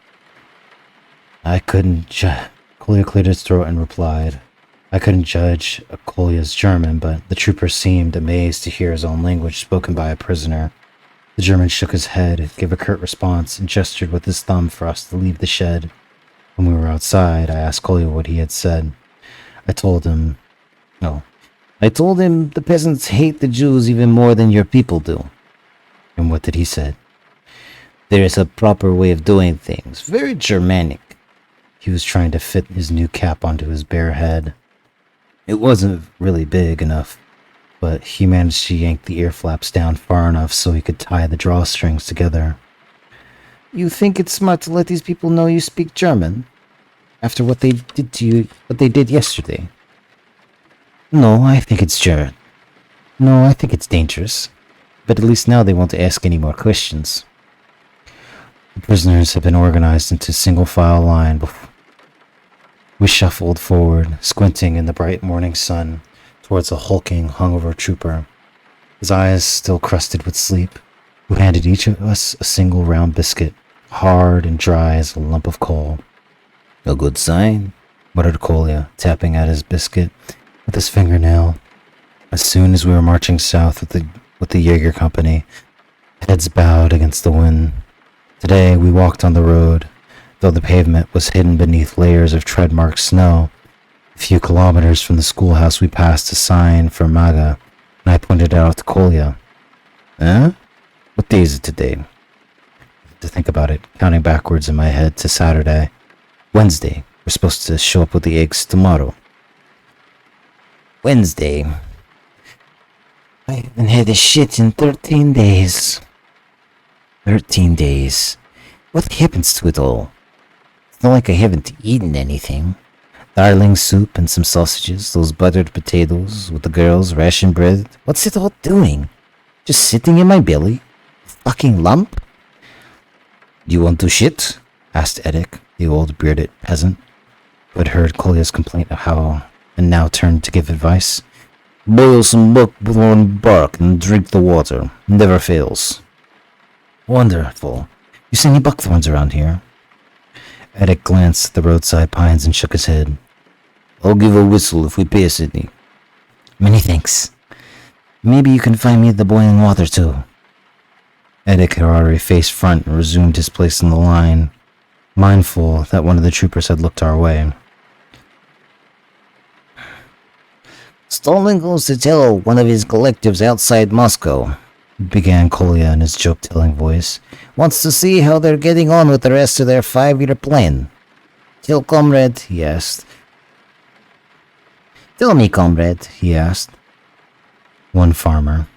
Speaker 1: Kolya cleared his throat and replied. I couldn't judge Kolya's German, but the trooper seemed amazed to hear his own language spoken by a prisoner. The German shook his head, gave a curt response, and gestured with his thumb for us to leave the shed. When we were outside, I asked Kolya what he had said. I told him the peasants hate the Jews even more than your people do. And what did he say? There is a proper way of doing things, very Germanic. He was trying to fit his new cap onto his bare head. It wasn't really big enough, but he managed to yank the ear flaps down far enough so he could tie the drawstrings together. You think it's smart to let these people know you speak German? After what they did to you, what they did yesterday? No, I think it's German. No, I think it's dangerous. But at least now they won't ask any more questions. The prisoners have been organized into single file line. We shuffled forward, squinting in the bright morning sun, towards a hulking, hungover trooper, his eyes still crusted with sleep, who handed each of us a single round biscuit, hard and dry as a lump of coal. A good sign, muttered Kolya, tapping at his biscuit with his fingernail. As soon as we were marching south with the Jaeger company, heads bowed against the wind. Today we walked on the road, though the pavement was hidden beneath layers of tread-marked snow. A few kilometers from the schoolhouse we passed a sign for Maga, and I pointed it out to Kolya. Eh? What day is it today? To think about it, counting backwards in my head to Saturday. Wednesday. We're supposed to show up with the eggs tomorrow. Wednesday. I haven't had a shit in 13 days. 13 days. What happens to it all? It's not like I haven't eaten anything. Darling soup and some sausages, those buttered potatoes with the girls' ration bread. What's it all doing? Just sitting in my belly? A fucking lump? Do you want to shit? Asked Edek, the old bearded peasant, who had heard Kolya's complaint of how, and now turned to give advice. Boil some buckthorn bark and drink the water. Never fails. Wonderful. You see any buckthorns around here? Edek glanced at the roadside pines and shook his head. I'll give a whistle if we pass any. Many thanks. Maybe you can find me the boiling water too. Edek had already faced front and resumed his place in the line, mindful that one of the troopers had looked our way. Stalin goes to tell one of his collectives outside Moscow, began Kolya in his joke-telling voice. Wants to see how they're getting on with the rest of their 5-year plan. Tell comrade, he asked. Tell me, comrade, he asked. One farmer.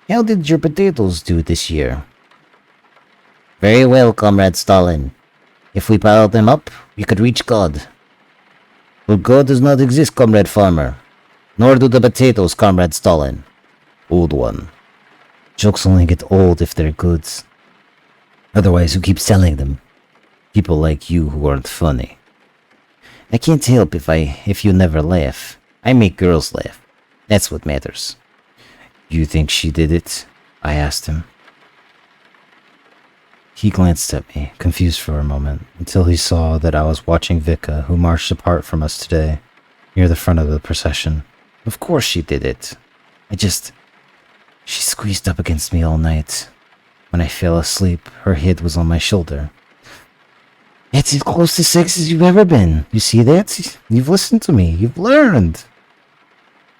Speaker 1: How did your potatoes do this year? Very well, comrade Stalin. If we pile them up, we could reach God.
Speaker 2: But God does not exist, Comrade Farmer. Nor do the potatoes, Comrade Stalin. Old one. Jokes only get old if they're good. Otherwise, who keeps selling them? People like you who aren't funny. I can't help if you never laugh. I make girls laugh. That's what matters. You think she did it? I asked him. He glanced at me, confused for a moment, until he saw that I was watching Vika, who marched apart from us today, near the front of the procession. Of course she did it. She squeezed up against me all night. When I fell asleep, her head was on my shoulder. That's as close to sex as you've ever been. You see that? You've listened to me. You've learned.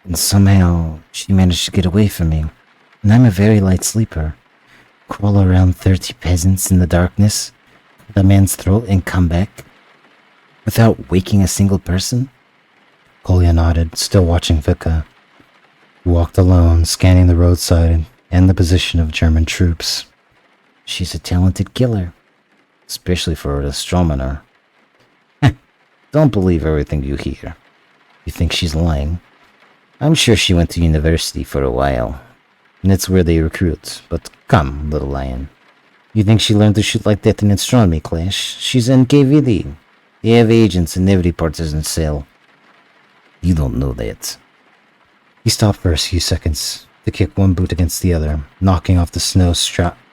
Speaker 2: And somehow, she managed to get away from me. And I'm a very light sleeper. Crawl around 30 peasants in the darkness, cut a man's throat and come back, without waking a single person? Kolya nodded, still watching Vika, who walked alone, scanning the roadside and the position of German troops. She's a talented killer, especially for a Stromaner. Don't believe everything you hear. You think she's lying? I'm sure she went to university for a while. And that's where they recruit. But come, little lion. You think she learned to shoot like that in astronomy class? She's in KVD. They have agents in every partisan cell. You don't know that.
Speaker 1: He stopped for a few seconds to kick one boot against the other, knocking off the snow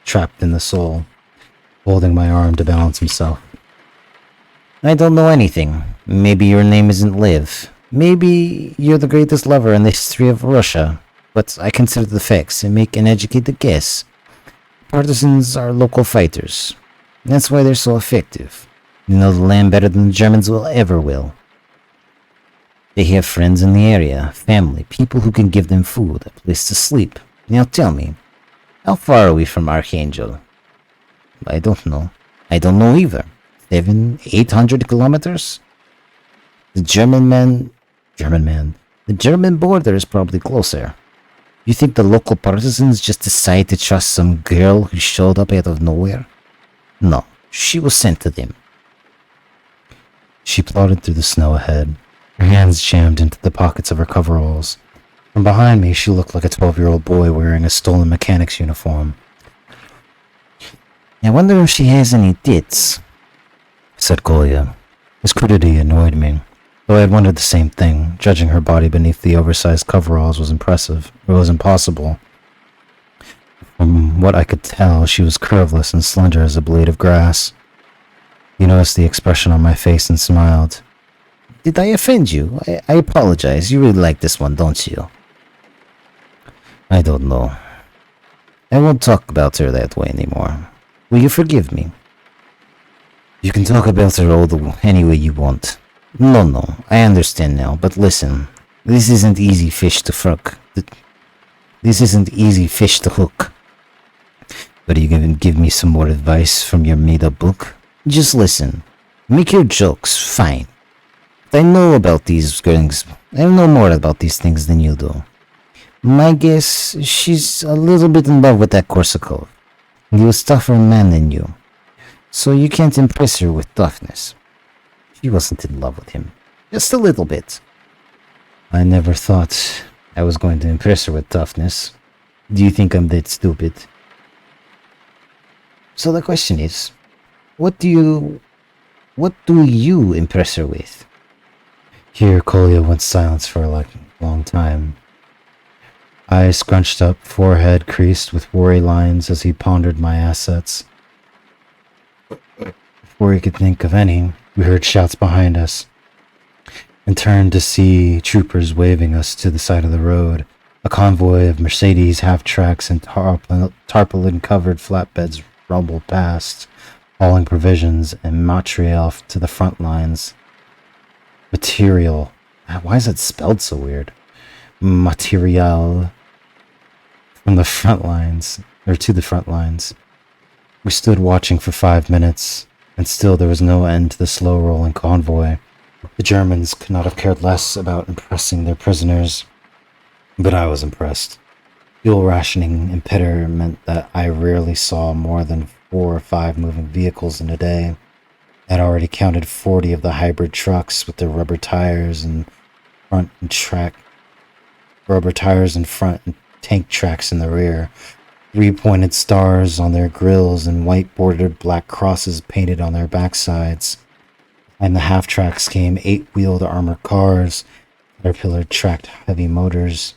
Speaker 1: trapped in the sole, holding my arm to balance himself.
Speaker 2: I don't know anything. Maybe your name isn't Liv. Maybe you're the greatest lover in the history of Russia. But I consider the facts and make an educated guess. Partisans are local fighters. That's why they're so effective. They know the land better than the Germans will. They have friends in the area, family, people who can give them food, a place to sleep. Now tell me, how far are we from Archangel? I don't know. I don't know either. 800 kilometers? The German border is probably closer. You think the local partisans just decided to trust some girl who showed up out of nowhere? No, she was sent to them.
Speaker 1: She plodded through the snow ahead, her hands jammed into the pockets of her coveralls. From behind me, she looked like a 12-year-old boy wearing a stolen mechanic's uniform.
Speaker 2: I wonder if she has any tits,
Speaker 1: said Kolya. His crudity annoyed me. Though I had wondered the same thing, judging her body beneath the oversized coveralls was impressive. It was impossible. From what I could tell, she was curveless and slender as a blade of grass. He noticed the expression on my face and smiled.
Speaker 2: Did I offend you? I apologize. You really like this one, don't you?
Speaker 1: I don't know.
Speaker 2: I won't talk about her that way anymore. Will you forgive me?
Speaker 1: You can talk about her any way you want.
Speaker 2: No, I understand now, but listen. This isn't easy fish to hook.
Speaker 1: But are you going to give me some more advice from your made-up book?
Speaker 2: Just listen. Make your jokes, fine. But I know about these things. I know more about these things than you do. My guess, she's a little bit in love with that Korsakov. He was tougher man than you. So you can't impress her with toughness. She wasn't in love with him. Just a little bit.
Speaker 1: I never thought I was going to impress her with toughness. Do you think I'm that stupid?
Speaker 2: So the question is, what do you impress her with?
Speaker 1: Here, Kolya went silent for a long time. Eyes scrunched up, forehead creased with worry lines as he pondered my assets. Before he could think of any, we heard shouts behind us and turned to see troopers waving us to the side of the road. A convoy of Mercedes half-tracks and tarpaulin-covered flatbeds rumbled past, hauling provisions and material to the front lines. Material. Why is it spelled so weird? Material. From the front lines, or to the front lines. We stood watching for 5 minutes, and still there was no end to the slow-rolling convoy. The Germans could not have cared less about impressing their prisoners, but I was impressed. Fuel rationing in Petter meant that I rarely saw more than 4 or 5 moving vehicles in a day, I'd already counted 40 of the hybrid trucks with their rubber tires in front and tank tracks in the rear, 3-pointed stars on their grills and white bordered black crosses painted on their backsides. Behind the half tracks came 8-wheeled armored cars, Caterpillar tracked heavy motors,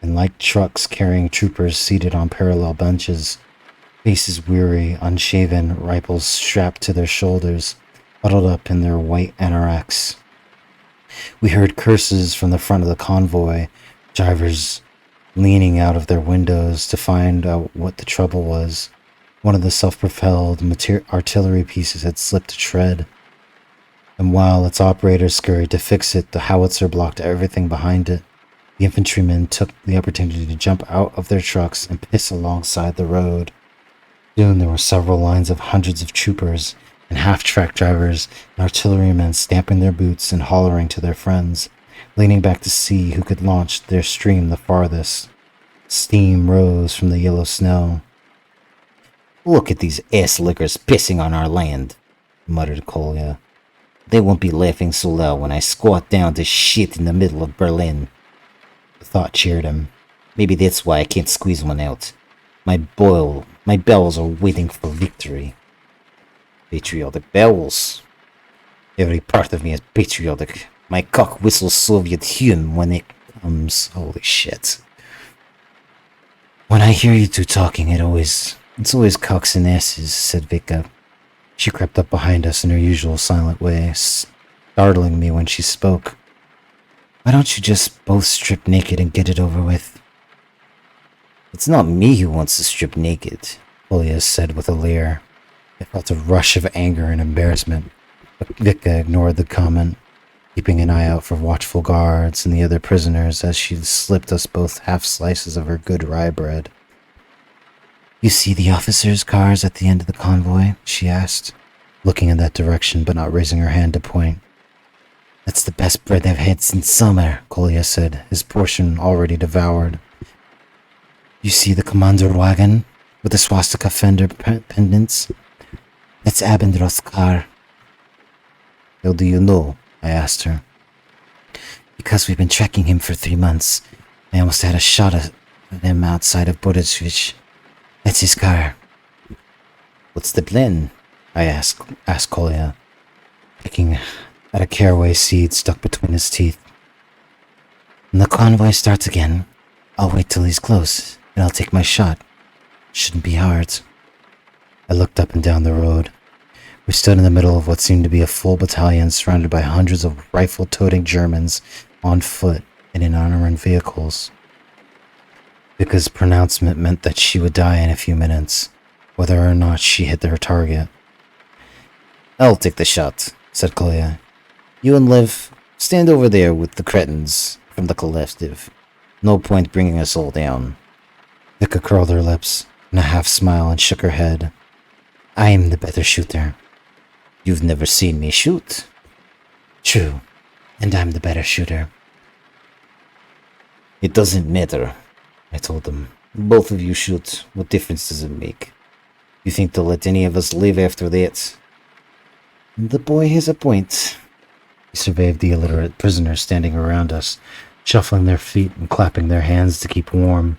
Speaker 1: and light trucks carrying troopers seated on parallel benches, faces weary, unshaven, rifles strapped to their shoulders, huddled up in their white anoraks. We heard curses from the front of the convoy, drivers leaning out of their windows to find out what the trouble was. One of the self-propelled artillery pieces had slipped a tread, and while its operators scurried to fix it, the howitzer blocked everything behind it. The infantrymen took the opportunity to jump out of their trucks and piss alongside the road. Soon there were several lines of hundreds of troopers and half-track drivers and artillerymen stamping their boots and hollering to their friends, leaning back to see who could launch their stream the farthest. Steam rose from the yellow snow.
Speaker 2: "Look at these ass-lickers pissing on our land," muttered Kolya. "They won't be laughing so loud when I squat down to shit in the middle of Berlin."
Speaker 1: The thought cheered him.
Speaker 2: Maybe that's why I can't squeeze one out. My bowels are waiting for victory. Patriotic bowels. Every part of me is patriotic. My cock whistles Soviet hymn when it comes. Holy shit.
Speaker 1: When I hear you two talking, it's always cocks and asses, said Vika. She crept up behind us in her usual silent way, startling me when she spoke. Why don't you just both strip naked and get it over with?
Speaker 2: It's not me who wants to strip naked,
Speaker 1: Kolya said with a leer. I felt a rush of anger and embarrassment, but Vika ignored the comment, keeping an eye out for watchful guards and the other prisoners as she slipped us both half slices of her good rye bread. You see the officers' cars at the end of the convoy? She asked, looking in that direction but not raising her hand to point. That's the best bread I've had since summer, Kolya said, his portion already devoured. You see the commander wagon with the swastika fender pendants? That's Abendroth's car.
Speaker 2: How do you know?
Speaker 1: I asked her. Because we've been tracking him for 3 months. I almost had a shot at him outside of Borodovich. That's his car.
Speaker 2: What's the plan?
Speaker 1: I asked Kolya, picking at a caraway seed stuck between his teeth. When the convoy starts again, I'll wait till he's close, and I'll take my shot. Shouldn't be hard. I looked up and down the road. We stood in the middle of what seemed to be a full battalion surrounded by hundreds of rifle-toting Germans on foot and in unarmed vehicles. Vika's pronouncement meant that she would die in a few minutes, whether or not she hit her target.
Speaker 2: I'll take the shot, said Kolya. You and Lev, stand over there with the cretins from the collective. No point bringing us all down.
Speaker 1: Vika curled her lips in a half-smile and shook her head. I'm the better shooter.
Speaker 2: You've never seen me shoot.
Speaker 1: True, and I'm the better shooter.
Speaker 2: It doesn't matter, I told them. Both of you shoot. What difference does it make? You think they'll let any of us live after that?
Speaker 1: The boy has a point. He surveyed the illiterate prisoners standing around us, shuffling their feet and clapping their hands to keep warm.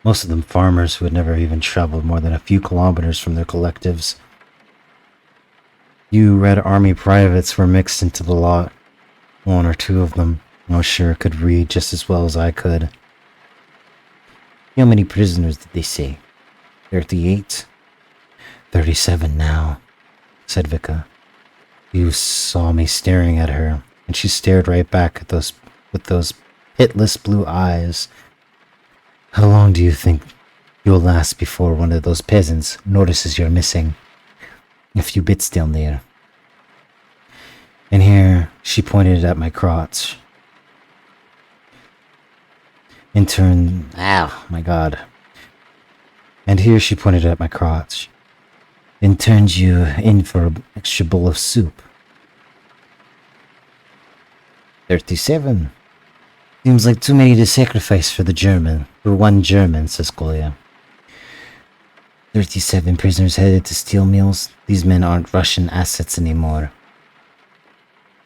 Speaker 1: Most of them farmers who had never even traveled more than a few kilometers from their collectives. You Red Army privates were mixed into the lot. 1 or 2 of them, I was sure, could read just as well as I could.
Speaker 2: How many prisoners did they say? 38?
Speaker 1: 37 now, said Vika. You saw me staring at her, and she stared right back at with those pitless blue eyes. How long do you think you'll last before one of those peasants notices you're missing?
Speaker 2: A few bits down there.
Speaker 1: And here she pointed at my crotch.
Speaker 2: Ow, my God.
Speaker 1: And here she pointed at my crotch. And turned you in for an extra bowl of soup.
Speaker 2: 37.
Speaker 1: Seems like too many to sacrifice for one German, says Kolya.
Speaker 2: 37 prisoners headed to steel mills. These men aren't Russian assets anymore,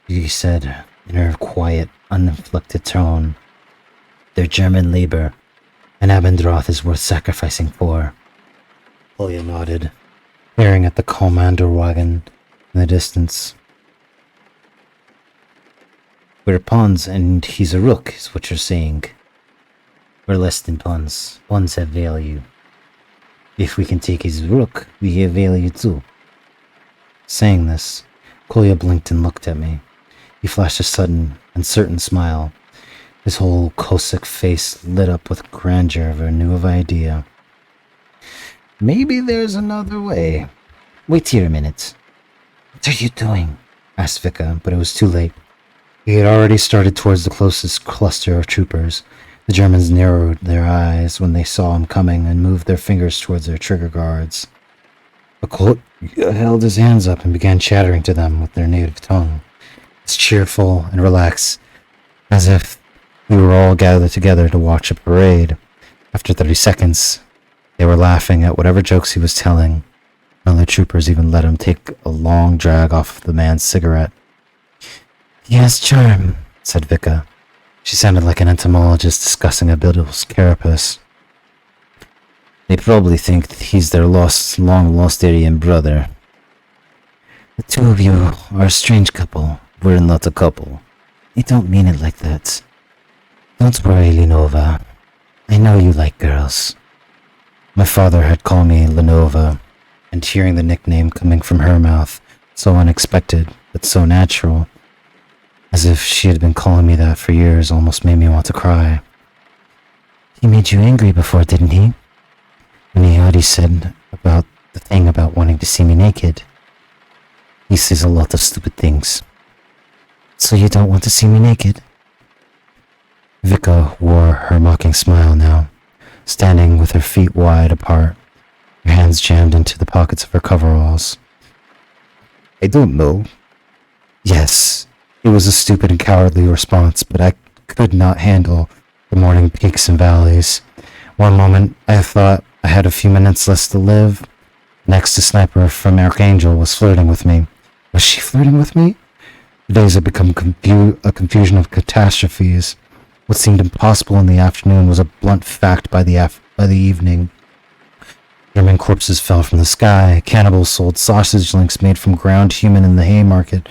Speaker 2: she said in her quiet, uninflected tone. They're German labor, and Abendroth is worth sacrificing for.
Speaker 1: Kolya nodded, staring at the commander wagon in the distance.
Speaker 2: We're pawns and he's a rook, is what you're saying. We're less than pawns. Pawns have value. If we can take his rook, we have value too.
Speaker 1: Saying this, Kolya blinked and looked at me. He flashed a sudden, uncertain smile. His whole Cossack face lit up with grandeur of a new idea.
Speaker 2: Maybe there's another way. Wait here a minute. What are you doing?
Speaker 1: Asked Vika, but it was too late. He had already started towards the closest cluster of troopers. The Germans narrowed their eyes when they saw him coming and moved their fingers towards their trigger guards. But Kolya held his hands up and began chattering to them with their native tongue. It's cheerful and relaxed, as if we were all gathered together to watch a parade. After 30 seconds, they were laughing at whatever jokes he was telling. None of the troopers even let him take a long drag off the man's cigarette.
Speaker 2: He has charm,
Speaker 1: said Vika. She sounded like an entomologist discussing a Beetle's carapace.
Speaker 2: They probably think he's their long-lost Aryan brother. The two of you are a strange couple. We're not a couple. I don't mean it like that. Don't worry, Lenova. I know you like girls.
Speaker 1: My father had called me Lenova, and hearing the nickname coming from her mouth, so unexpected, but so natural, as if she had been calling me that for years, almost made me want to cry.
Speaker 2: He made you angry before, didn't he?
Speaker 1: When he already said about the thing about wanting to see me naked.
Speaker 2: He says a lot of stupid things.
Speaker 1: So you don't want to see me naked? Vika wore her mocking smile now, standing with her feet wide apart, her hands jammed into the pockets of her coveralls.
Speaker 2: I don't know.
Speaker 1: Yes, it was a stupid and cowardly response, but I could not handle the morning peaks and valleys. One moment I thought I had a few minutes less to live. Next, a sniper from Archangel was flirting with me. Was she flirting with me? The days had become a confusion of catastrophes. What seemed impossible in the afternoon was a blunt fact by the evening. German corpses fell from the sky. Cannibals sold sausage links made from ground human in the Haymarket.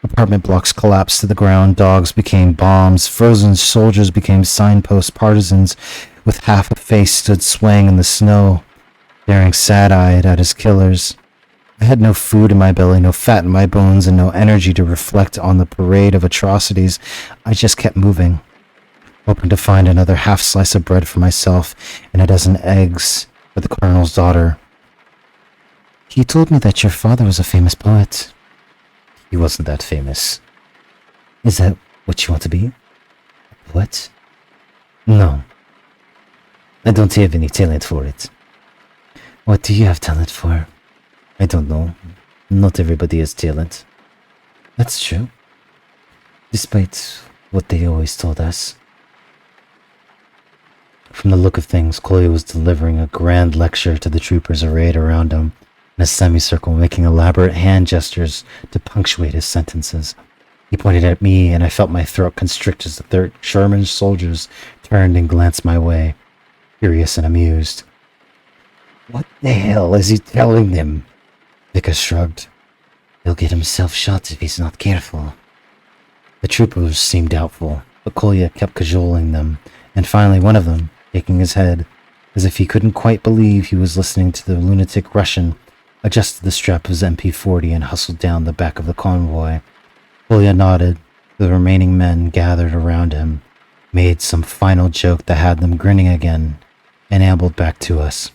Speaker 1: Apartment blocks collapsed to the ground. Dogs became bombs. Frozen soldiers became signpost partisans. With half a face stood swaying in the snow, staring sad-eyed at his killers. I had no food in my belly, no fat in my bones, and no energy to reflect on the parade of atrocities. I just kept moving, hoping to find another half slice of bread for myself and a dozen eggs for the colonel's daughter.
Speaker 2: He told me that your father was a famous poet.
Speaker 1: He wasn't that famous.
Speaker 2: Is that what you want to be? A poet?
Speaker 1: No.
Speaker 2: I don't have any talent for it.
Speaker 1: What do you have talent for?
Speaker 2: I don't know. Not everybody has talent.
Speaker 1: That's true.
Speaker 2: Despite what they always told us.
Speaker 1: From the look of things, Kolya was delivering a grand lecture to the troopers arrayed around him in a semicircle, making elaborate hand gestures to punctuate his sentences. He pointed at me, and I felt my throat constrict as the German soldiers turned and glanced my way, curious and amused.
Speaker 2: What the hell is he telling them?
Speaker 1: Vika shrugged.
Speaker 2: He'll get himself shot if he's not careful.
Speaker 1: The troopers seemed doubtful, but Kolya kept cajoling them, and finally one of them, shaking his head, as if he couldn't quite believe he was listening to the lunatic Russian, adjusted the strap of his MP-40 and hustled down the back of the convoy. Kolya nodded. The remaining men gathered around him, made some final joke that had them grinning again, and ambled back to us.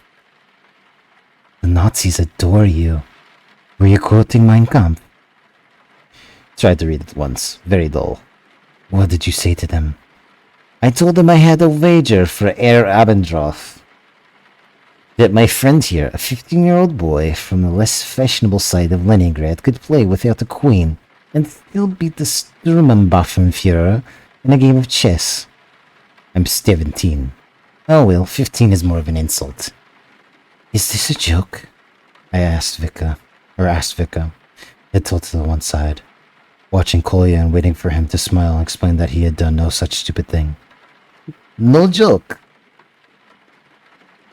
Speaker 2: The Nazis adore you. Were you quoting Mein Kampf?
Speaker 1: Tried to read it once. Very dull.
Speaker 2: What did you say to them?
Speaker 3: I told them I had a wager for Herr Abendroth. That my friend here, a 15-year-old boy from the less fashionable side of Leningrad, could play without a queen and still beat the Sturmbwaffenführer in a game of chess. I'm 17. Oh well, 15 is more of an insult. Is this a joke? I asked Vika. Head tilted to the one side, watching Kolya and waiting for him to smile and explain that he had done no such stupid thing. No joke.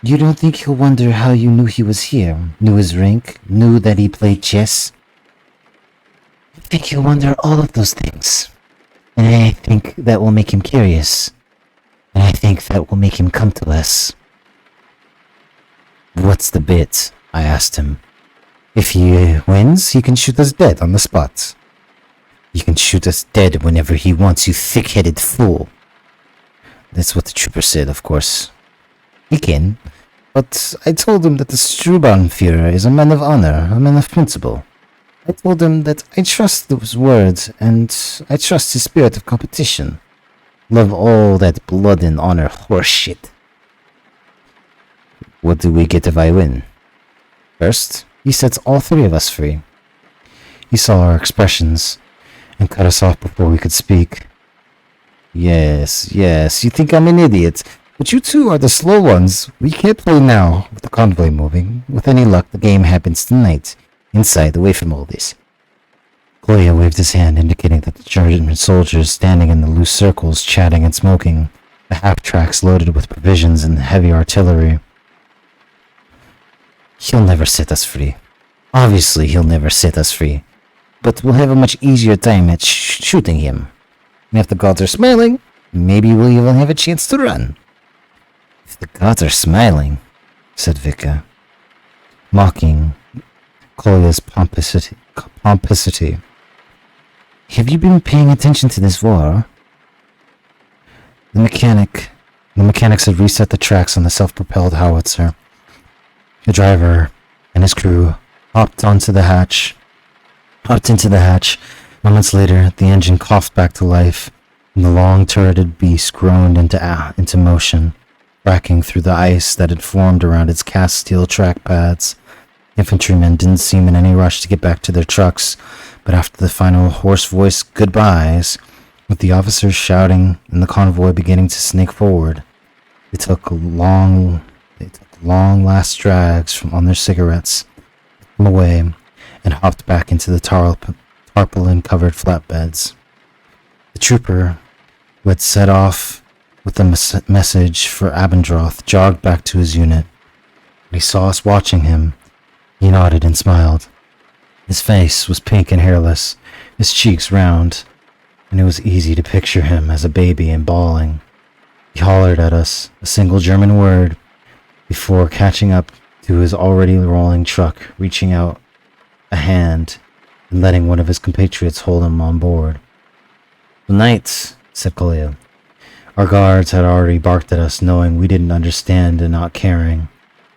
Speaker 3: You don't think he'll wonder how you knew he was here? Knew his rank? Knew that he played chess? I think he'll wonder all of those things. And I think that will make him curious. And I think that will make him come to us. What's the bit? I asked him. If he wins, he can shoot us dead on the spot. He can shoot us dead whenever he wants, you thick-headed fool. That's what the trooper said, of course. He can. But I told him that the Strubanführer is a man of honor, a man of principle. I told him that I trust those words, and I trust his spirit of competition. Love all that blood and honor horseshit. What do we get if I win? First, he sets all three of us free. He saw our expressions and cut us off before we could speak. Yes, you think I'm an idiot, but you two are the slow ones. We can't play now, with the convoy moving. With any luck, the game happens tonight, inside, away from all this. Kolya waved his hand, indicating that the German soldiers standing in the loose circles, chatting and smoking, the half-tracks loaded with provisions and heavy artillery. He'll never set us free. Obviously, he'll never set us free. But we'll have a much easier time at shooting him. And if the gods are smiling, maybe we'll even have a chance to run. If the gods are smiling, said Vika, mocking Kolya's pomposity. Have you been paying attention to this war? The mechanics had reset the tracks on the self-propelled howitzer. The driver and his crew hopped into the hatch. Moments later, the engine coughed back to life, and the long turreted beast groaned into motion, cracking through the ice that had formed around its cast steel track pads. Infantrymen didn't seem in any rush to get back to their trucks, but after the final hoarse-voiced goodbyes, with the officers shouting and the convoy beginning to snake forward, they took long last drags on their cigarettes, put them away, and hopped back into the tarpaulin-covered flatbeds. The trooper, who had set off with the message for Abendroth, jogged back to his unit. When he saw us watching him, he nodded and smiled. His face was pink and hairless, his cheeks round, and it was easy to picture him as a baby and bawling. He hollered at us a single German word before catching up to his already rolling truck, reaching out a hand and letting one of his compatriots hold him on board. "Tonight," said Kolya. Our guards had already barked at us, knowing we didn't understand and not caring.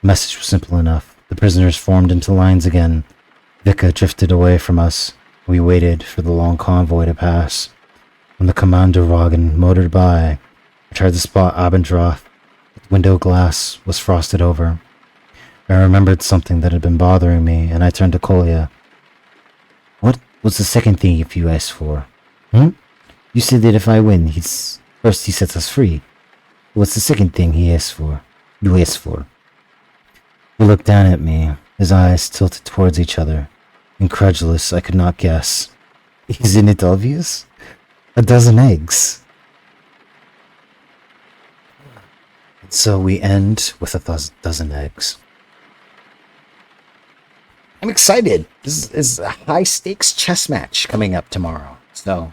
Speaker 3: The message was simple enough. The prisoners formed into lines again. Vika drifted away from us. We waited for the long convoy to pass. When the Kommanderwagen motored by, I tried to spot Abendroth. The window glass was frosted over. I remembered something that had been bothering me, and I turned to Kolya. "What was the second thing you asked for? You said that if I win, first he sets us free. What's the second thing he asked for? You asked for?" He looked down at me, his eyes tilted towards each other. Incredulous, I could not guess. "Isn't it obvious? A dozen eggs." So we end with a dozen eggs. I'm excited. This is a high-stakes chess match coming up tomorrow. So,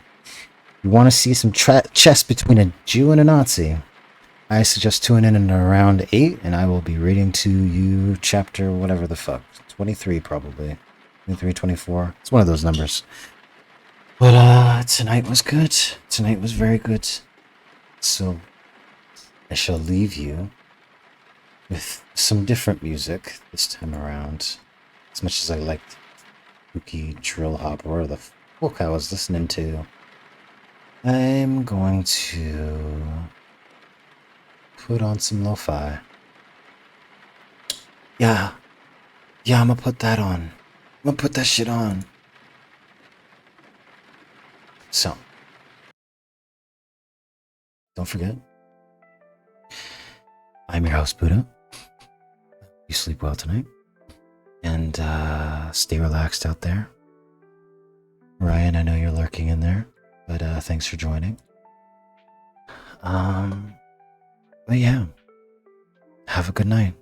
Speaker 3: you want to see some chess between a Jew and a Nazi? I suggest tuning in at around 8, and I will be reading to you chapter whatever the fuck. 23 probably. 23, 24. It's one of those numbers. But tonight was good. Tonight was very good. So, I shall leave you with some different music this time around. As much as I liked spooky drill hop or the fuck I was listening to, I'm going to put on some lo-fi. Yeah, I'm gonna put that on. I'm gonna put that shit on. So, don't forget, I'm your host, Buddha. You
Speaker 1: you sleep well tonight. And stay relaxed out there. Ryan, I know you're lurking in there, but thanks for joining. But yeah, have a good night.